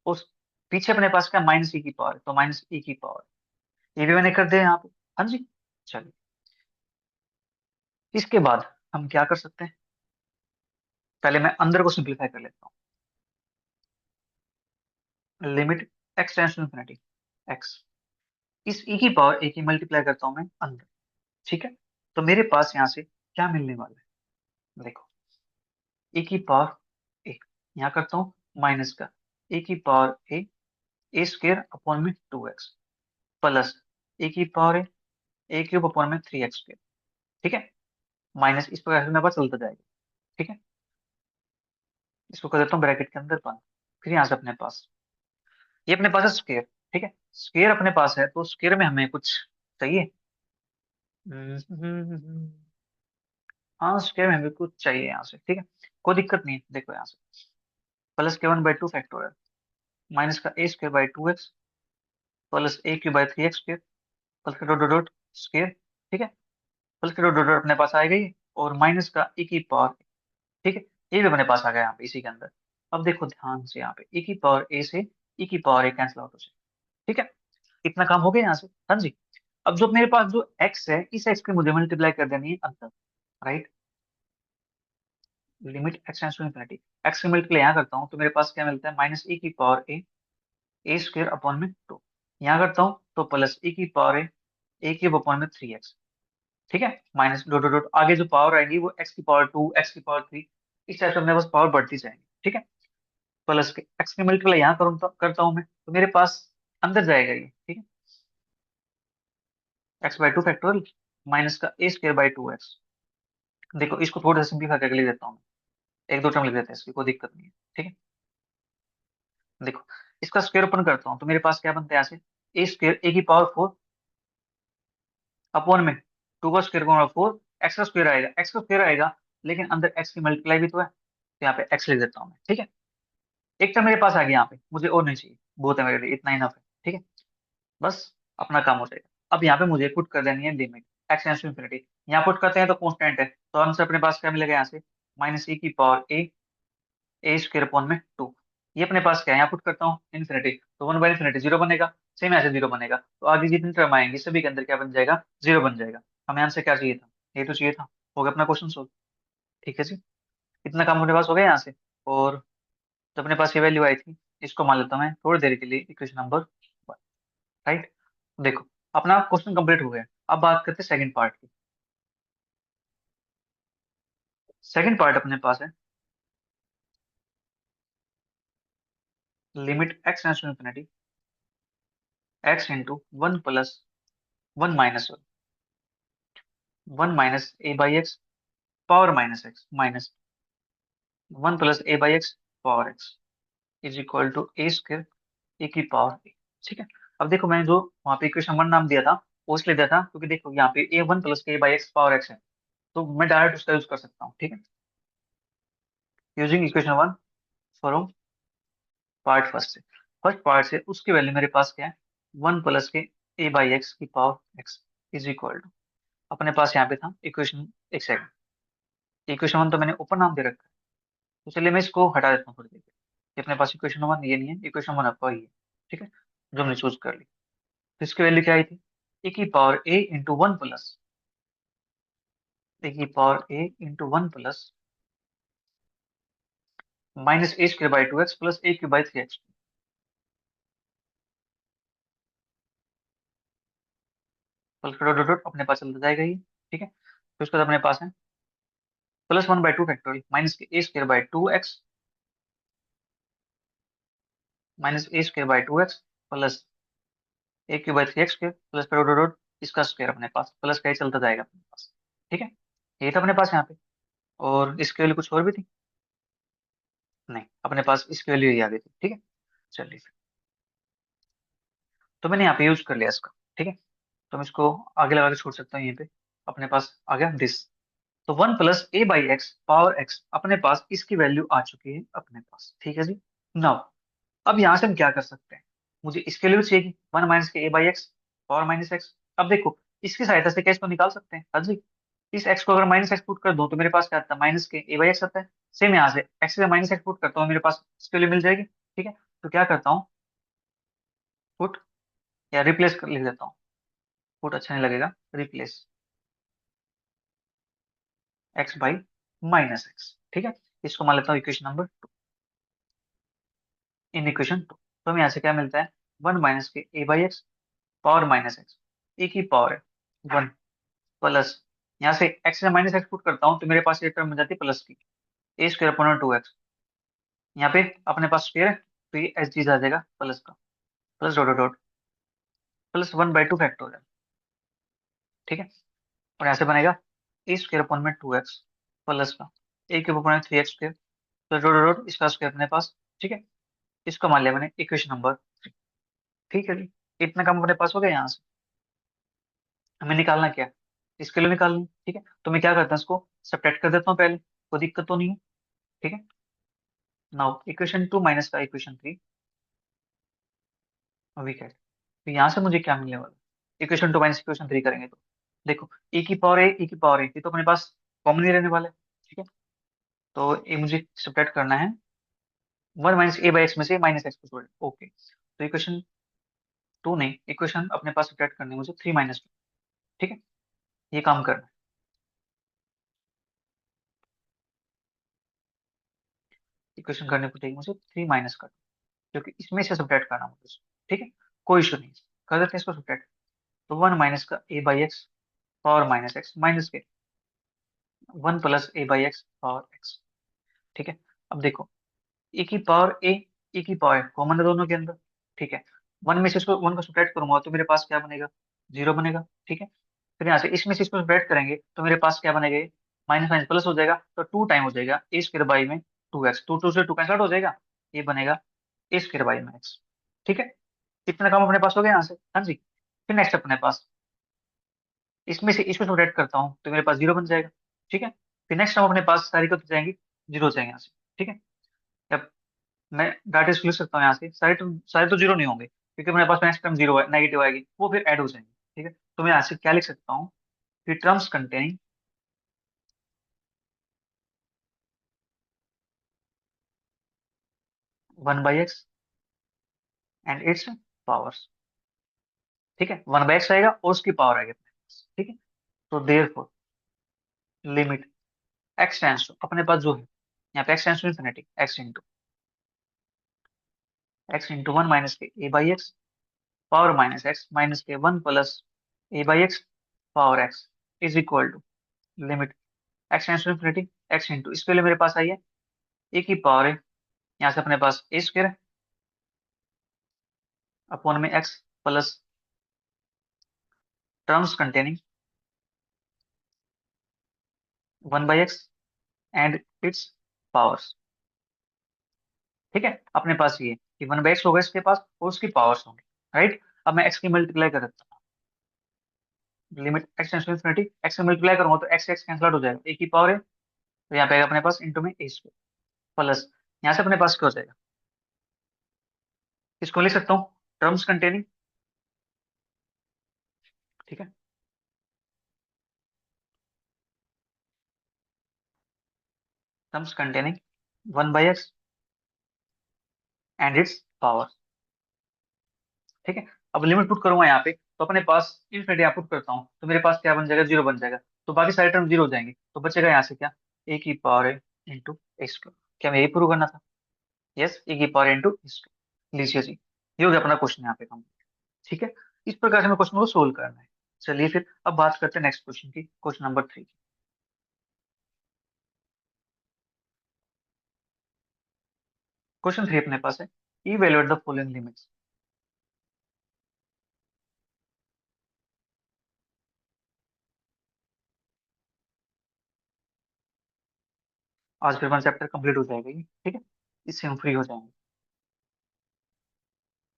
उस पीछे अपने पास क्या माइनस e की पावर, तो माइनस e की पावर ये भी मैंने कर दिया यहाँ पे। हाँ जी, चलिए इसके बाद हम क्या कर सकते हैं, पहले मैं अंदर को सिंप्लीफाई कर लेता हूँ। Limit x tends to infinity x, इस e की पावर a की मल्टीप्लाई करता हूँ मैं अंदर। ठीक है, तो मेरे पास यहाँ से क्या मिलने वाला है, देखो ए की पावर ए, यहाँ करता हूँ माइनस का ए की पावर a² अपॉन में 2x प्लस ए की पावर a³ अपॉन में 3x²। ठीक है, माइनस इस प्रकार से मेरे पास चलता जाएगा। ठीक है, इसको कर देता हूँ ब्रैकेट के अंदर बंद। फिर यहाँ से अपने पास ये अपने पास है स्क्वायर। ठीक है, स्क्वायर अपने पास है तो स्क्वायर में हमें कुछ चाहिए। हाँ, स्क्वायर में हमें कुछ चाहिए यहाँ से। ठीक है, कोई दिक्कत नहीं है, देखो यहाँ से +k1/2 फैक्टोरियल माइनस का a² / 2x plus a³ / 3x² plus के डॉट डॉट डॉट स्क्वायर। ठीक है, प्लस के डॉट डॉट डॉट अपने पास आएगा ये, और माइनस का e की पावर। ठीक है, ये भी अपने पास आ गया यहाँ पे इसी के अंदर। अब देखो ध्यान से, यहाँ पे e की पावर a से e की पावर a कैंसिल आउट हो जाए। ठीक है, इतना काम हो गया यहाँ से। हाँ जी, अब जो मेरे पास जो x है, इस x की मुझे मल्टीप्लाई कर देनी है अंदर। Right, limit x tends to infinity x की मल्टीप्लाई यहाँ करता हूँ तो मेरे पास क्या मिलता है, माइनस e की पावर a² अपॉन में 2। यहाँ करता हूँ तो प्लस e की पावर a³ अपॉन में 3x। ठीक है, माइनस डॉट डॉट डॉट, आगे जो पावर आएगी वो x की पावर 2 x की पावर 3, इस टाइप से अपने पास पावर बढ़ती जाएंगी। ठीक है, प्लस के x की मल्टीप्लाई यहाँ करूँ तो करता हूँ मैं, तो मेरे पास अंदर जाएगा ये। ठीक है, x/2 फैक्टोरियल माइनस का a² / 2x। देखो इसको थोड़ा सा सिंप्लीफाई करके लिख देता हूँ मैं, एक दो टर्म लिख देते हैं इसकी, कोई दिक्कत नहीं है। ठीक है, देखो इसका स्क्वायर ओपन करता हूँ तो मेरे पास क्या बनता है यहाँ से, a² a की पावर 4 अपॉन में 2 का स्क्वायर का 4, एक्स का स्क्वायर आएगा, एक्स का स्क्वायर आएगा, लेकिन अंदर एक्स की मल्टीप्लाई भी तो है, तो यहाँ पे एक्स लिख देता हूँ मैं। ठीक है, एक टर्म मेरे पास आ गया यहाँ पे, मुझे और नहीं चाहिए, बहुत है मेरे लिए, इतना इनफ है। ठीक है, बस अपना काम हो जाएगा। अब यहाँ पे मुझे पुट कर देनी है limit x tends to infinity, यहाँ पुट करते हैं तो कांस्टेंट है, तो आंसर अपने पास क्या मिलेगा यहाँ से, माइनस e की पावर a² अपॉन में 2। ये अपने पास क्या है, यहाँ पुट करता हूँ इन्फिनिटी, तो 1/∞ 0 बनेगा, सेम ऐसे 0 बनेगा, तो आगे जितनी टर्म आएंगी सभी के अंदर क्या बन जाएगा, 0 बन जाएगा। हमें आंसर क्या चाहिए था, ये तो चाहिए था। हो गया अपना क्वेश्चन सोल्व। ठीक है जी, इतना काम अपने पास हो गया यहाँ से। और जो अपने पास ये वैल्यू आई थी, इसको मान लेता हूँ मैं थोड़ी देर के लिए इक्वेशन नंबर 1। राइट, देखो अपना क्वेश्चन कंप्लीट हो गया। अब बात करते हैं सेकंड पार्ट की। सेकंड पार्ट अपने पास है limit x tends to infinity x into 1 + 1 - 1 - a/x power -x minus 1 + a/x power x is equal to a² a की पावर a। ठीक है, अब देखो मैंने जो वहां पे इक्वेशन 1 नाम दिया था, वो इसलिए दिया था क्योंकि देखो यहाँ पे a1 + a/x पावर x है, तो मैं डायरेक्ट उसका यूज कर सकता हूँ। ठीक है, using equation 1 from part first से, फर्स्ट पार्ट से उसकी वैल्यू मेरे पास क्या है, 1 + a/x की power x is equal to, अपने पास यहाँ पे था इक्वेशन, एक सेकंड, इक्वेशन 1 तो मैंने ऊपर नाम दे रखा है, तो चलिए मैं इसको हटा देता हूँ थोड़ी देर के लिए। ये अपने पास इक्वेशन 1 ये नहीं है, इक्वेशन 1 आपका ही है। ठीक है, जो हमने चूज कर ली। तो इसकी वैल्यू क्या आई थी, a की power a into 1 + -a² / 2x plus a³ / 3x। Plus dot dot dot अपने पास चलता जाएगा ये, ठीक है। फिर उसके बाद अपने पास है +1/2 फैक्टोरियल माइनस के a² by 2x minus a² by 2x plus a³ by 3x² plus dot dot dot इसका स्क्वायर अपने पास प्लस का ही चलता जाएगा अपने पास, ठीक है। ये था अपने पास यहाँ पे। और इसके वैल्यू कुछ और भी थी? नहीं, अपने पास इसकी वैल्यू ही आ गई थी, ठीक है। चलिए, तो मैंने यहाँ पे यूज कर लिया इसका, ठीक है। तो मैं इसको आगे लगा के छोड़ सकता हूँ यहीं पे। अपने पास आ गया दिस। तो 1 + a/x पावर x अपने पास इसकी वैल्यू आ चुकी है अपने पास, ठीक है जी। नाउ अब यहाँ से हम क्या कर सकते हैं, मुझे इसके लिए भी चाहिए 1 - के a/x पावर -x। अब देखो, इसकी सहायता से क्या इसको निकाल सकते हैं? हाँ जी। इस x को अगर -x पुट कर दूं तो मेरे पास क्या आता है, -के a/x आता है। सेम यहाँ से x से -x पुट करता हूँ, मेरे पास इसके लिए मिल जाएगी, ठीक है। तो क्या करता हूँ, पुट या रिप्लेस कर लिख देता हूँ। पुट अच्छा नहीं लगेगा, रिप्लेस x/-x, ठीक है। इसको मान लेता हूँ इक्वेशन नंबर 2। इन इक्वेशन 2 तो हमें यहाँ से क्या मिलता है, 1 - के a/x पावर -x, ए की पावर है 1 प्लस, यहाँ से x से -x पुट करता हूँ तो मेरे पास ये टर्म बन जाती है प्लस की a² अपॉन 2x। यहाँ पे अपने पास स्क्वायर है तो ये एच चीज आ जाएगा प्लस का, plus dot dot dot +1/2 factorial, ठीक है। और यहाँ से बनेगा a² अपॉन 2x प्लस का a³ upon 3x² plus dot dot dot इसका स्क्वायर अपने पास, ठीक है। इसको मान लिया मैंने इक्वेशन नंबर 3, ठीक है जी। इतना काम अपने पास हो गया यहाँ से। हमें निकालना क्या है, इसके लिए निकालना है, ठीक है। तो मैं क्या करता हूँ, इसको सब्ट्रैक्ट कर देता हूँ पहले, कोई दिक्कत तो नहीं है, ठीक है। नाउ इक्वेशन 2 माइनस का इक्वेशन 3 वी कैट। तो यहाँ से मुझे क्या मिलने वाला, इक्वेशन 2 माइनस इक्वेशन 3 करेंगे तो देखो, e की पावर ये तो अपने पास कॉमन ही रहने वाला है, ठीक है। तो ये मुझे सब्ट्रैक्ट करना है, 1 - a/x में से -x को छोड़, ओके। तो इक्वेशन 2 नहीं, इक्वेशन अपने पास सब्ट्रैक्ट करनी है मुझे 3 - 2, ठीक है। ये काम करना है, इक्वेशन करने को चाहिए मुझे 3 का, क्योंकि इसमें से सब्ट्रैक्ट करना मुझे, ठीक है। कोई इशू नहीं, कर देते हैं इसको सब्ट्रैक्ट। तो 1 - का a/x पावर -x माइनस के 1 + a/x पावर x, ठीक है। अब देखो, ए की पावर कॉमन है दोनों के अंदर, ठीक है। 1 में से इसको 1 को सब्ट्रैक्ट करूंगा तो मेरे पास क्या बनेगा, 0 बनेगा, ठीक है। फिर यहाँ से इसमें से इसको सब्ट्रैक्ट करेंगे तो मेरे पास क्या बनेगा, ये माइनस माइनस प्लस हो जाएगा, तो 2 टाइम हो जाएगा a² बाई में 2x, 2 2 से 2 कैंसिल आउट हो जाएगा, ये बनेगा a² बाई में x, ठीक है। इतना काम अपने पास हो गया यहाँ से, हाँ जी। फिर नेक्स्ट अपने पास इसमें से इसको सब्ट्रैक्ट करता हूँ तो मेरे पास 0 बन जाएगा, ठीक है। फिर नेक्स्ट हम अपने पास सारी को जाएंगे, 0 हो जाएंगे यहाँ से, ठीक है। अब मैं डाटा इसको लिख सकता हूँ यहाँ से, सारे तो 0 नहीं होंगे क्योंकि मेरे पास नेक्स्ट टर्म 0 है, नेगेटिव आएगी, वो फिर ऐड हो जाएंगे, ठीक है। तो मैं यहाँ से क्या लिख सकता हूँ कि terms containing 1/x and its powers, ठीक है। 1/x आएगा और उसकी पावर आएगी अपने पास, ठीक है। तो therefore limit x tends to, अपने पास जो है यहाँ पे x tends to infinity, x into 1 - के a/x पावर -x माइनस के 1 + a/x power x is equal to limit x tends to infinity, x into इसके लिए मेरे पास आई है a की पावर है, यहाँ से अपने पास a² अपॉन में x plus terms containing 1/x and its powers, ठीक है। अपने पास ये कि 1/x होगा इसके पास और उसकी पावर्स होंगी, राइट। अब मैं x की मल्टीप्लाई कर देता हूँ, limit x tends to infinity, x से मल्टीप्लाई करूंगा तो x कैंसिल आउट हो जाएगा, a की पावर है तो यहाँ पे आएगा अपने पास इंटू में a² प्लस, यहाँ से अपने पास क्या हो जाएगा, इसको लिख सकता हूँ टर्म्स कंटेनिंग, ठीक है। Terms containing 1/x and it's power, ठीक है। अब लिमिट पुट करूंगा यहाँ पे तो अपने पास इनफिनिटी यहाँ पुट करता हूँ तो मेरे पास क्या बन जाएगा, 0 बन जाएगा। तो बाकी सारे टर्म 0 हो जाएंगे तो बचेगा यहाँ से क्या, a की पावर है इंटू x²। क्या मैं यही प्रूव करना था? यस, a की पावर इंटू x²। लीजिए जी, ये हो गया अपना क्वेश्चन यहाँ पे कम, ठीक है। इस प्रकार से हमें क्वेश्चन को सोल्व करना है, चलिए फिर अब बात करते हैं नेक्स्ट क्वेश्चन की, क्वेश्चन नंबर 3 की। क्वेश्चन 3 अपने पास है, इवेलुएट द फॉलोइंग लिमिट्स। आज फिर वन चैप्टर कंप्लीट हो जाएगा ये, ठीक है, इससे हम फ्री हो जाएंगे।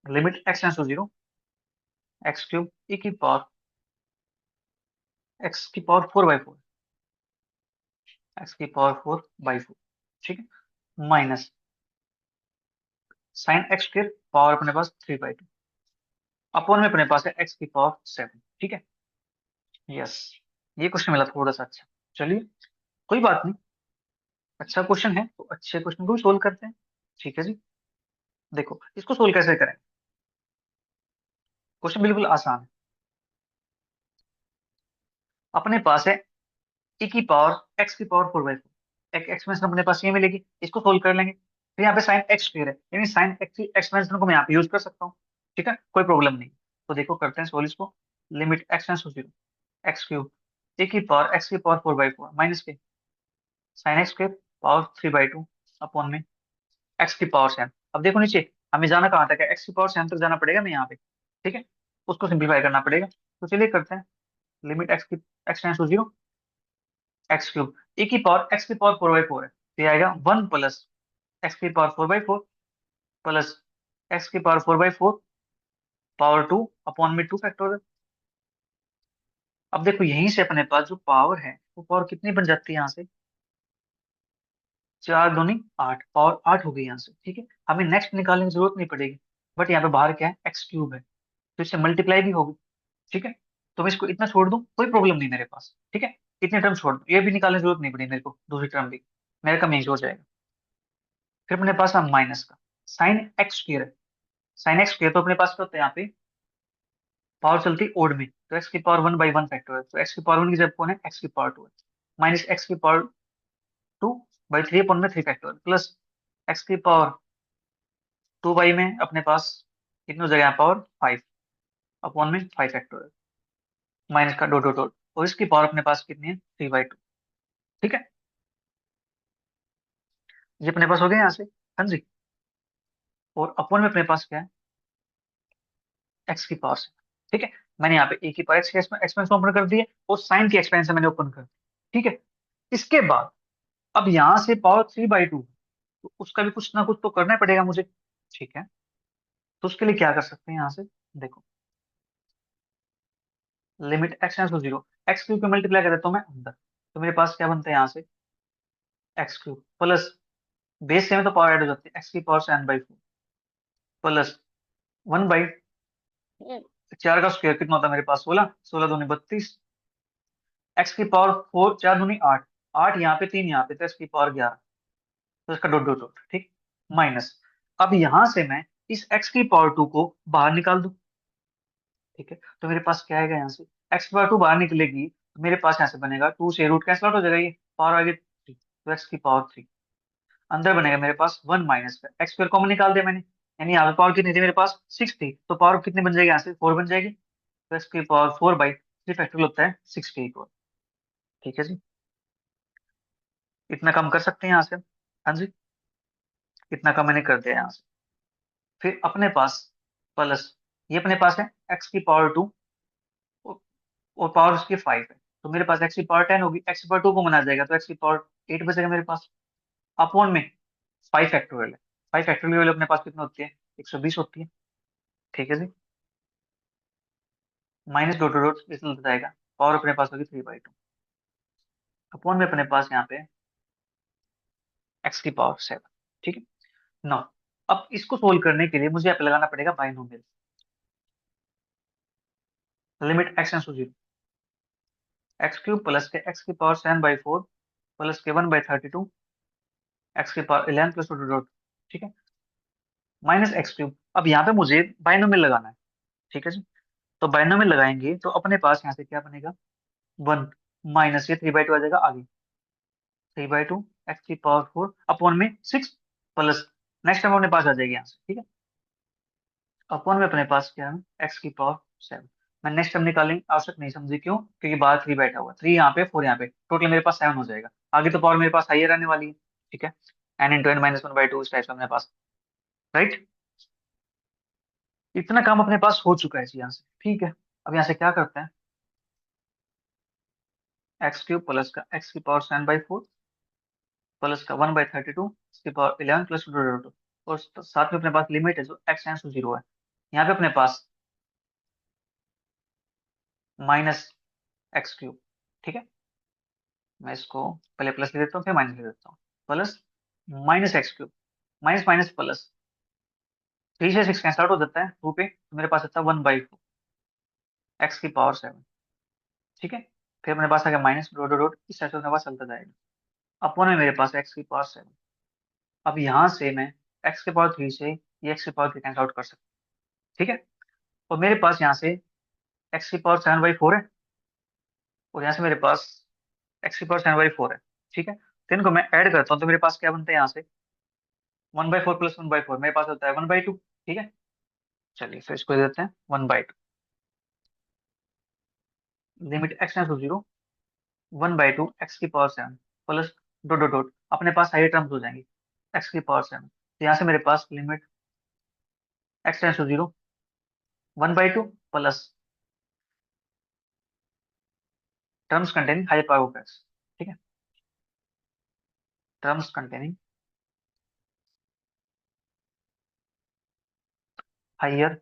Limit x tends to 0, x cube e की पावर एक्स की पावर 4/4, एक्स की पावर 4/4, ठीक है, minus sine x square power अपने पास 3/2, अपॉन में अपने पास है एक्स की पावर 7, ठीक है। यस, ये क्वेश्चन मिला थोड़ा सा अच्छा। चलिए, कोई बात नहीं, अच्छा क्वेश्चन है तो अच्छे क्वेश्चन को भी सोल्व करते हैं। ठीक है जी, देखो इसको सोल्व कैसे करें। क्वेश्चन बिल्कुल आसान है। अपने पास है e की पावर x की पावर 4/4, एक एक्सपेंशन अपने पास ये मिलेगी, इसको सोल्व कर लेंगे। फिर यहाँ पे साइन एक्स स्क्वायर है, यानी साइन एक्स की एक्सपेंशन को मैं यहाँ पे यूज कर सकता हूँ। ठीक है, कोई प्रॉब्लम नहीं। तो देखो करते हैं सोल्व इसको। Limit x tends to 0, x cube e की पावर x की पावर 4/4 माइनस के sine x square power 3/2 upon में एक्स की पावर 7। अब देखो नीचे, हमें जाना कहाँ तक है, एक्स की पावर 7 तक जाना पड़ेगा ना यहाँ पे, ठीक है, उसको सिंप्लीफाई करना पड़ेगा। तो चलिए करते हैं। Limit x tends to 0, x cube a की पावर एक्स की पावर 4/4 है, तो ये आएगा 1 प्लस एक्स की पावर 4/4 प्लस एक्स की पावर 4/4 पावर 2 अपॉन में 2 फैक्टोरियल। अब देखो यहीं से अपने पास जो पावर है वो पावर कितनी बन जाती है यहाँ से, 4 दूनी 8, पावर 8 हो गई यहाँ से, ठीक है। हमें नेक्स्ट निकालने की जरूरत नहीं पड़ेगी, बट यहाँ पे बाहर क्या है, एक्स क्यूब है, तो इससे मल्टीप्लाई भी होगी, ठीक है। तो मैं इसको इतना छोड़ दूं, कोई प्रॉब्लम नहीं मेरे पास, ठीक है। इतने टर्म छोड़ दूं, ये भी निकालने की जरूरत नहीं पड़ी मेरे को, दूसरी टर्म भी मेरे का यहीं हो जाएगा। फिर अपने पास है माइनस का साइन एक्स स्क्वायर है, साइन एक्स स्क्वायर तो अपने पास क्या होता है यहाँ पे, पावर चलती है ओड में, तो एक्स की पावर 1/1 फैक्टर है, तो एक्स की पावर 1 की जगह कौन है, एक्स की पावर 2 है, माइनस एक्स की पावर 2/3 अपॉन में 3 फैक्टर प्लस एक्स की पावर 2 में अपने पास कितनी हो जाएगा, पावर 5 अपॉन में 5 फैक्टर, माइनस का डॉट डॉट डॉट, और इसकी पावर अपने पास कितनी है, 3/2, ठीक है। ये अपने पास हो गया यहाँ से, हाँ जी। और अपॉन में अपने पास क्या है, एक्स की पावर से, ठीक है। मैंने यहाँ पे ए की पावर एक्स की एक्सपेंशन ओपन कर दी है, और साइन की एक्सपेंशन मैंने ओपन कर दी, ठीक है। इसके बाद अब यहाँ से पावर 3/2, तो उसका भी कुछ ना कुछ तो करना ही पड़ेगा मुझे, ठीक है। तो उसके लिए क्या कर सकते हैं यहाँ से, देखो limit x tends to 0, x cube पे मल्टीप्लाई कर देता हूँ मैं अंदर, तो मेरे पास क्या बनता है यहाँ से, एक्स क्यूब प्लस बेस से में तो पावर ऐड हो जाती है, एक्स की पावर 7/4 प्लस 1/, 4 का स्क्वायर कितना होता है मेरे पास, 16, 16 दूनी 32, एक्स की पावर 4, 4 दूनी 8, 8 यहाँ पे 3 यहाँ पे, तो एक्स की पावर 11, तो इसका डॉट डॉट डॉट, ठीक, माइनस। अब यहां से मैं इस x की पावर 2 को बाहर निकाल दूं, ठीक है। तो मेरे पास क्या आएगा यहाँ से, x की पावर 2 बाहर निकलेगी, तो मेरे पास यहाँ से बनेगा 2 से रूट कैंसिल आउट हो जाएगा, ये पावर आ गई 3, तो x की पावर 3, अंदर बनेगा मेरे पास 1 माइनस का एक्स स्क्वायर कॉमन निकाल दिया मैंने, यानी यहाँ पे पावर कितनी थी मेरे पास, 6 थी, तो पावर कितनी बन जाएगी यहाँ से, 4 बन जाएगी, तो x की पावर 4/3 फैक्टोरियल होता है 64, ठीक है जी। इतना कम कर सकते हैं यहाँ से, हाँ जी, इतना कम मैंने कर दिया यहाँ से। फिर अपने पास प्लस, ये अपने पास है x की पावर 2, और पावर उसकी 5 है, तो मेरे पास x की पावर 10 होगी, x की पावर 2 को मना जाएगा, तो x की पावर 8 बचेगा मेरे पास, अपॉन में 5 फैक्टोरियल है, 5 फैक्टोरियल वैल्यू अपने पास कितनी होती है, 120 होती है, ठीक है जी। माइनस डॉट डॉट इसमें जाएगा, पावर अपने पास होगी 3/2, अपॉन में अपने पास यहाँ पे x की पावर 7, ठीक है। नौ, अब इसको सोल्व करने के लिए मुझे यहाँ पे लगाना पड़ेगा binomial. Limit x tends to 0, x cube plus के एक्स की पावर 7/4 प्लस के 1/32, एक्स की पावर 11 प्लस डॉट डॉट, ठीक है, माइनस एक्स क्यूब। अब यहाँ पे मुझे बाइनोमियल लगाना है, ठीक है जी। तो बाइनोमियल लगाएंगे तो अपने पास यहाँ से क्या बनेगा, 1 माइनस ये 3/2 आ जाएगा आगे, 3/2 एक्स की पावर 4 अपॉन में 6 प्लस नेक्स्ट टाइम अपने पास आ जाएगी यहाँ से, ठीक है, अपॉन में अपने पास क्या है, एक्स की पावर 7। मैं नेक्स्ट टर्म निकालने की आवश्यक नहीं समझी, क्यों? क्योंकि बाहर 3 बैठा हुआ, 3 यहाँ पे 4 यहाँ पे, टोटल मेरे पास 7 हो जाएगा। आगे तो पावर मेरे पास हाइयर आने वाली है, ठीक है। N into n minus one by two इस टाइप से मेरे पास, राइट। इतना काम अपने पास हो चुका है जी यहाँ से, ठीक है। अब यहाँ से क्या करते हैं, एक्स क्यूब प्लस का एक्स की पावर 7/4 प्लस का 1/32 इसकी पावर 11 प्लस टू, और साथ में अपने पास लिमिट है जो एक्स टेंड्स टू 0 है। यहाँ पे अपने पास माइनस एक्स क्यूब, ठीक है। मैं इसको पहले प्लस ले देता हूँ फिर माइनस ले देता हूँ, plus minus x cube, minus minus plus, 3 से 6 कैंसिल आउट हो जाता है 2 पे, तो मेरे पास आता है 1/4 एक्स की पावर 7, ठीक है। फिर अपने पास आ गया माइनस डॉट डॉट डॉट, इस तरह से अपने पास चलता जाएगा। अपॉन में मेरे पास एक्स की पावर 7। अब यहाँ से मैं एक्स की पावर 3 से ये एक्स की पावर 3 कैंसिल आउट कर सकता हूँ, ठीक है। और मेरे पास यहाँ से एक्स की पावर 7/4 है, और यहाँ से मेरे पास एक्स की पावर 7/4 है, ठीक है। तो इनको मैं ऐड करता हूँ तो मेरे पास क्या बनता है यहाँ से, 1/4 प्लस 1/4 मेरे पास होता है 1/2, ठीक है। चलिए फिर इसको दे देते हैं 1/2, limit x tends to 0, 1/2 x की power 7 plus dot dot dot, अपने पास सारी टर्म्स हो जाएंगी, एक्स की पावर 7। तो यहाँ से मेरे पास limit x tends to 0, 1/2 plus terms containing higher power of x, ठीक है। Terms containing higher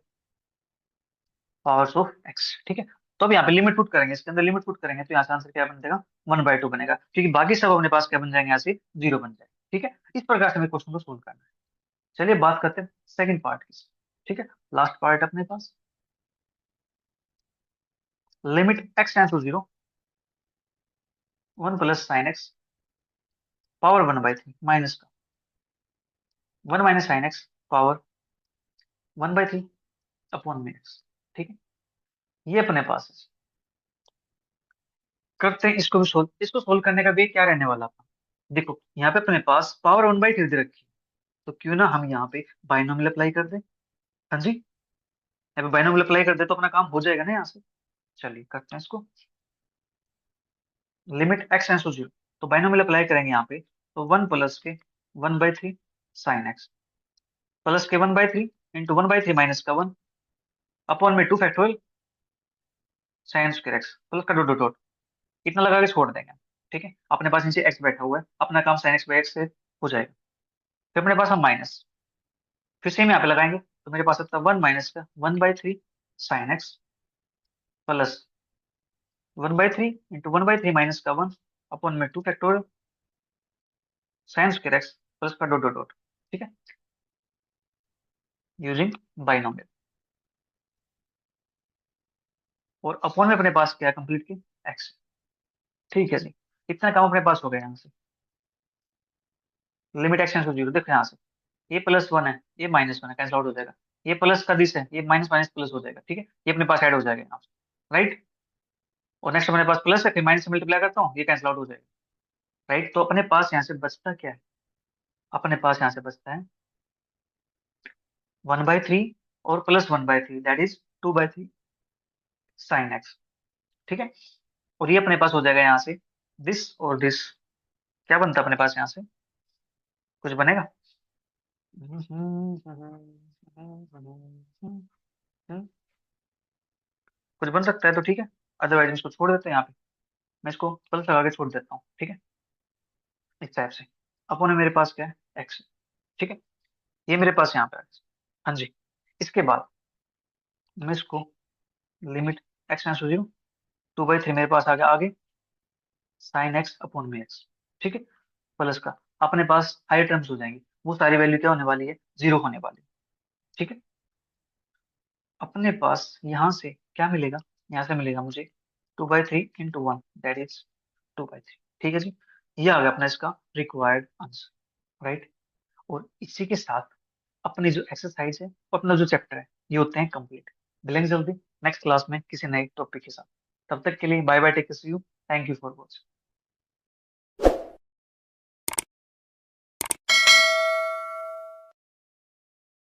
powers of x, ठीक है। तो अब यहाँ पे लिमिट पुट करेंगे, इसके अंदर लिमिट पुट करेंगे तो यहाँ से आंसर क्या बनेगा, 1/2 बनेगा, क्योंकि बाकी सब अपने पास क्या बन जाएंगे यहाँ से, 0 बन जाएंगे, ठीक है। इस प्रकार से हमें क्वेश्चन को सोल्व करना है। चलिए बात करते हैं सेकंड पार्ट की, ठीक है। लास्ट पार्ट अपने पास, limit x tends to 0, 1 plus sine x power 1/3 minus का 1 minus sine x power 1/3 upon में एक्स, ठीक है। ये अपने पास है। करते हैं इसको भी सोल्व। इसको सोल्व करने का वे क्या रहने वाला था, देखो यहाँ पे अपने पास पावर 1/3 दे रखी है, तो क्यों ना हम यहाँ पे बाइनोमियल अप्लाई कर दें। हाँ जी, यहाँ पे बाइनोमियल अप्लाई कर दे तो अपना काम हो जाएगा ना यहाँ से। चलिए करते हैं इसको, लिमिट एक्स टेंड्स टू 0, तो बाइनोमियल अप्लाई करेंगे यहाँ पे, तो 1 प्लस के 1/3 साइन एक्स प्लस के 1/3 इंटू 1/3 माइनस का 1 अपॉन में 2 factorial sine square x plus का डॉट डॉट डॉट, इतना लगा के छोड़ देंगे, ठीक है। अपने पास नीचे एक्स बैठा हुआ है, अपना काम साइन एक्स बाई एक्स से हो जाएगा। फिर अपने पास हम माइनस, फिर सेम यहाँ पे लगाएंगे, तो मेरे पास आता है 1 माइनस का 1/3 sine x plus 1/3 into 1/3 minus का 1 अपॉन में 2 factorial sine square x plus का डॉट डॉट डॉट, ठीक है, यूजिंग बाइनोमियल। और अपॉन में अपने पास क्या है कंप्लीट की, एक्स, ठीक है जी। इतना काम अपने पास हो गया यहाँ से। लिमिट एक्स टेंड्स टू 0, देखो यहाँ से ये +1 है, ये -1 है, कैंसिल आउट हो जाएगा। ये प्लस का दिस है, ये माइनस माइनस प्लस हो जाएगा, ठीक है। ये अपने पास ऐड हो जाएगा यहाँ से, राइट। और नेक्स्ट अपने पास प्लस है, फिर माइनस से मल्टीप्लाई करता हूँ, ये कैंसिल आउट हो जाएगा, राइट। तो अपने पास यहाँ से बचता क्या है, अपने पास यहाँ से बचता है 1/3 और plus 1/3 that is 2/3 sine x, ठीक है। और ये अपने पास हो जाएगा यहाँ से दिस और दिस, क्या बनता है अपने पास यहाँ से, कुछ बनेगा। कुछ बन सकता है तो ठीक है, अदरवाइज इसको छोड़ देते हैं यहाँ पे। मैं इसको प्लस लगा के छोड़ देता हूँ, ठीक है, इस टाइप से। अपॉन में मेरे पास क्या है, एक्स, ठीक है। ये मेरे पास यहाँ पे x, हाँ जी। इसके बाद मैं इसको लिमिट एक्स टेंड्स टू 0, 2/3 मेरे पास आ गया आगे साइन एक्स अपॉन में एक्स, ठीक है, प्लस का अपने पास हायर टर्म्स हो जाएंगे, वो सारी वैल्यू क्या होने वाली है, 0 होने वाली है, ठीक है। अपने पास यहाँ से क्या मिलेगा, यहाँ से मिलेगा मुझे 2/3 इंटू 1 दैट इज 2/3, ठीक है जी। ये आ गया अपना इसका रिक्वायर्ड आंसर, राइट। और इसी के साथ अपनी जो एक्सरसाइज है, अपना जो चैप्टर है, ये होते हैं कंप्लीट। मिलेंगे जल्दी नेक्स्ट क्लास में किसी नए टॉपिक के साथ। तब तक के लिए bye bye, take care, see you, thank you for watching.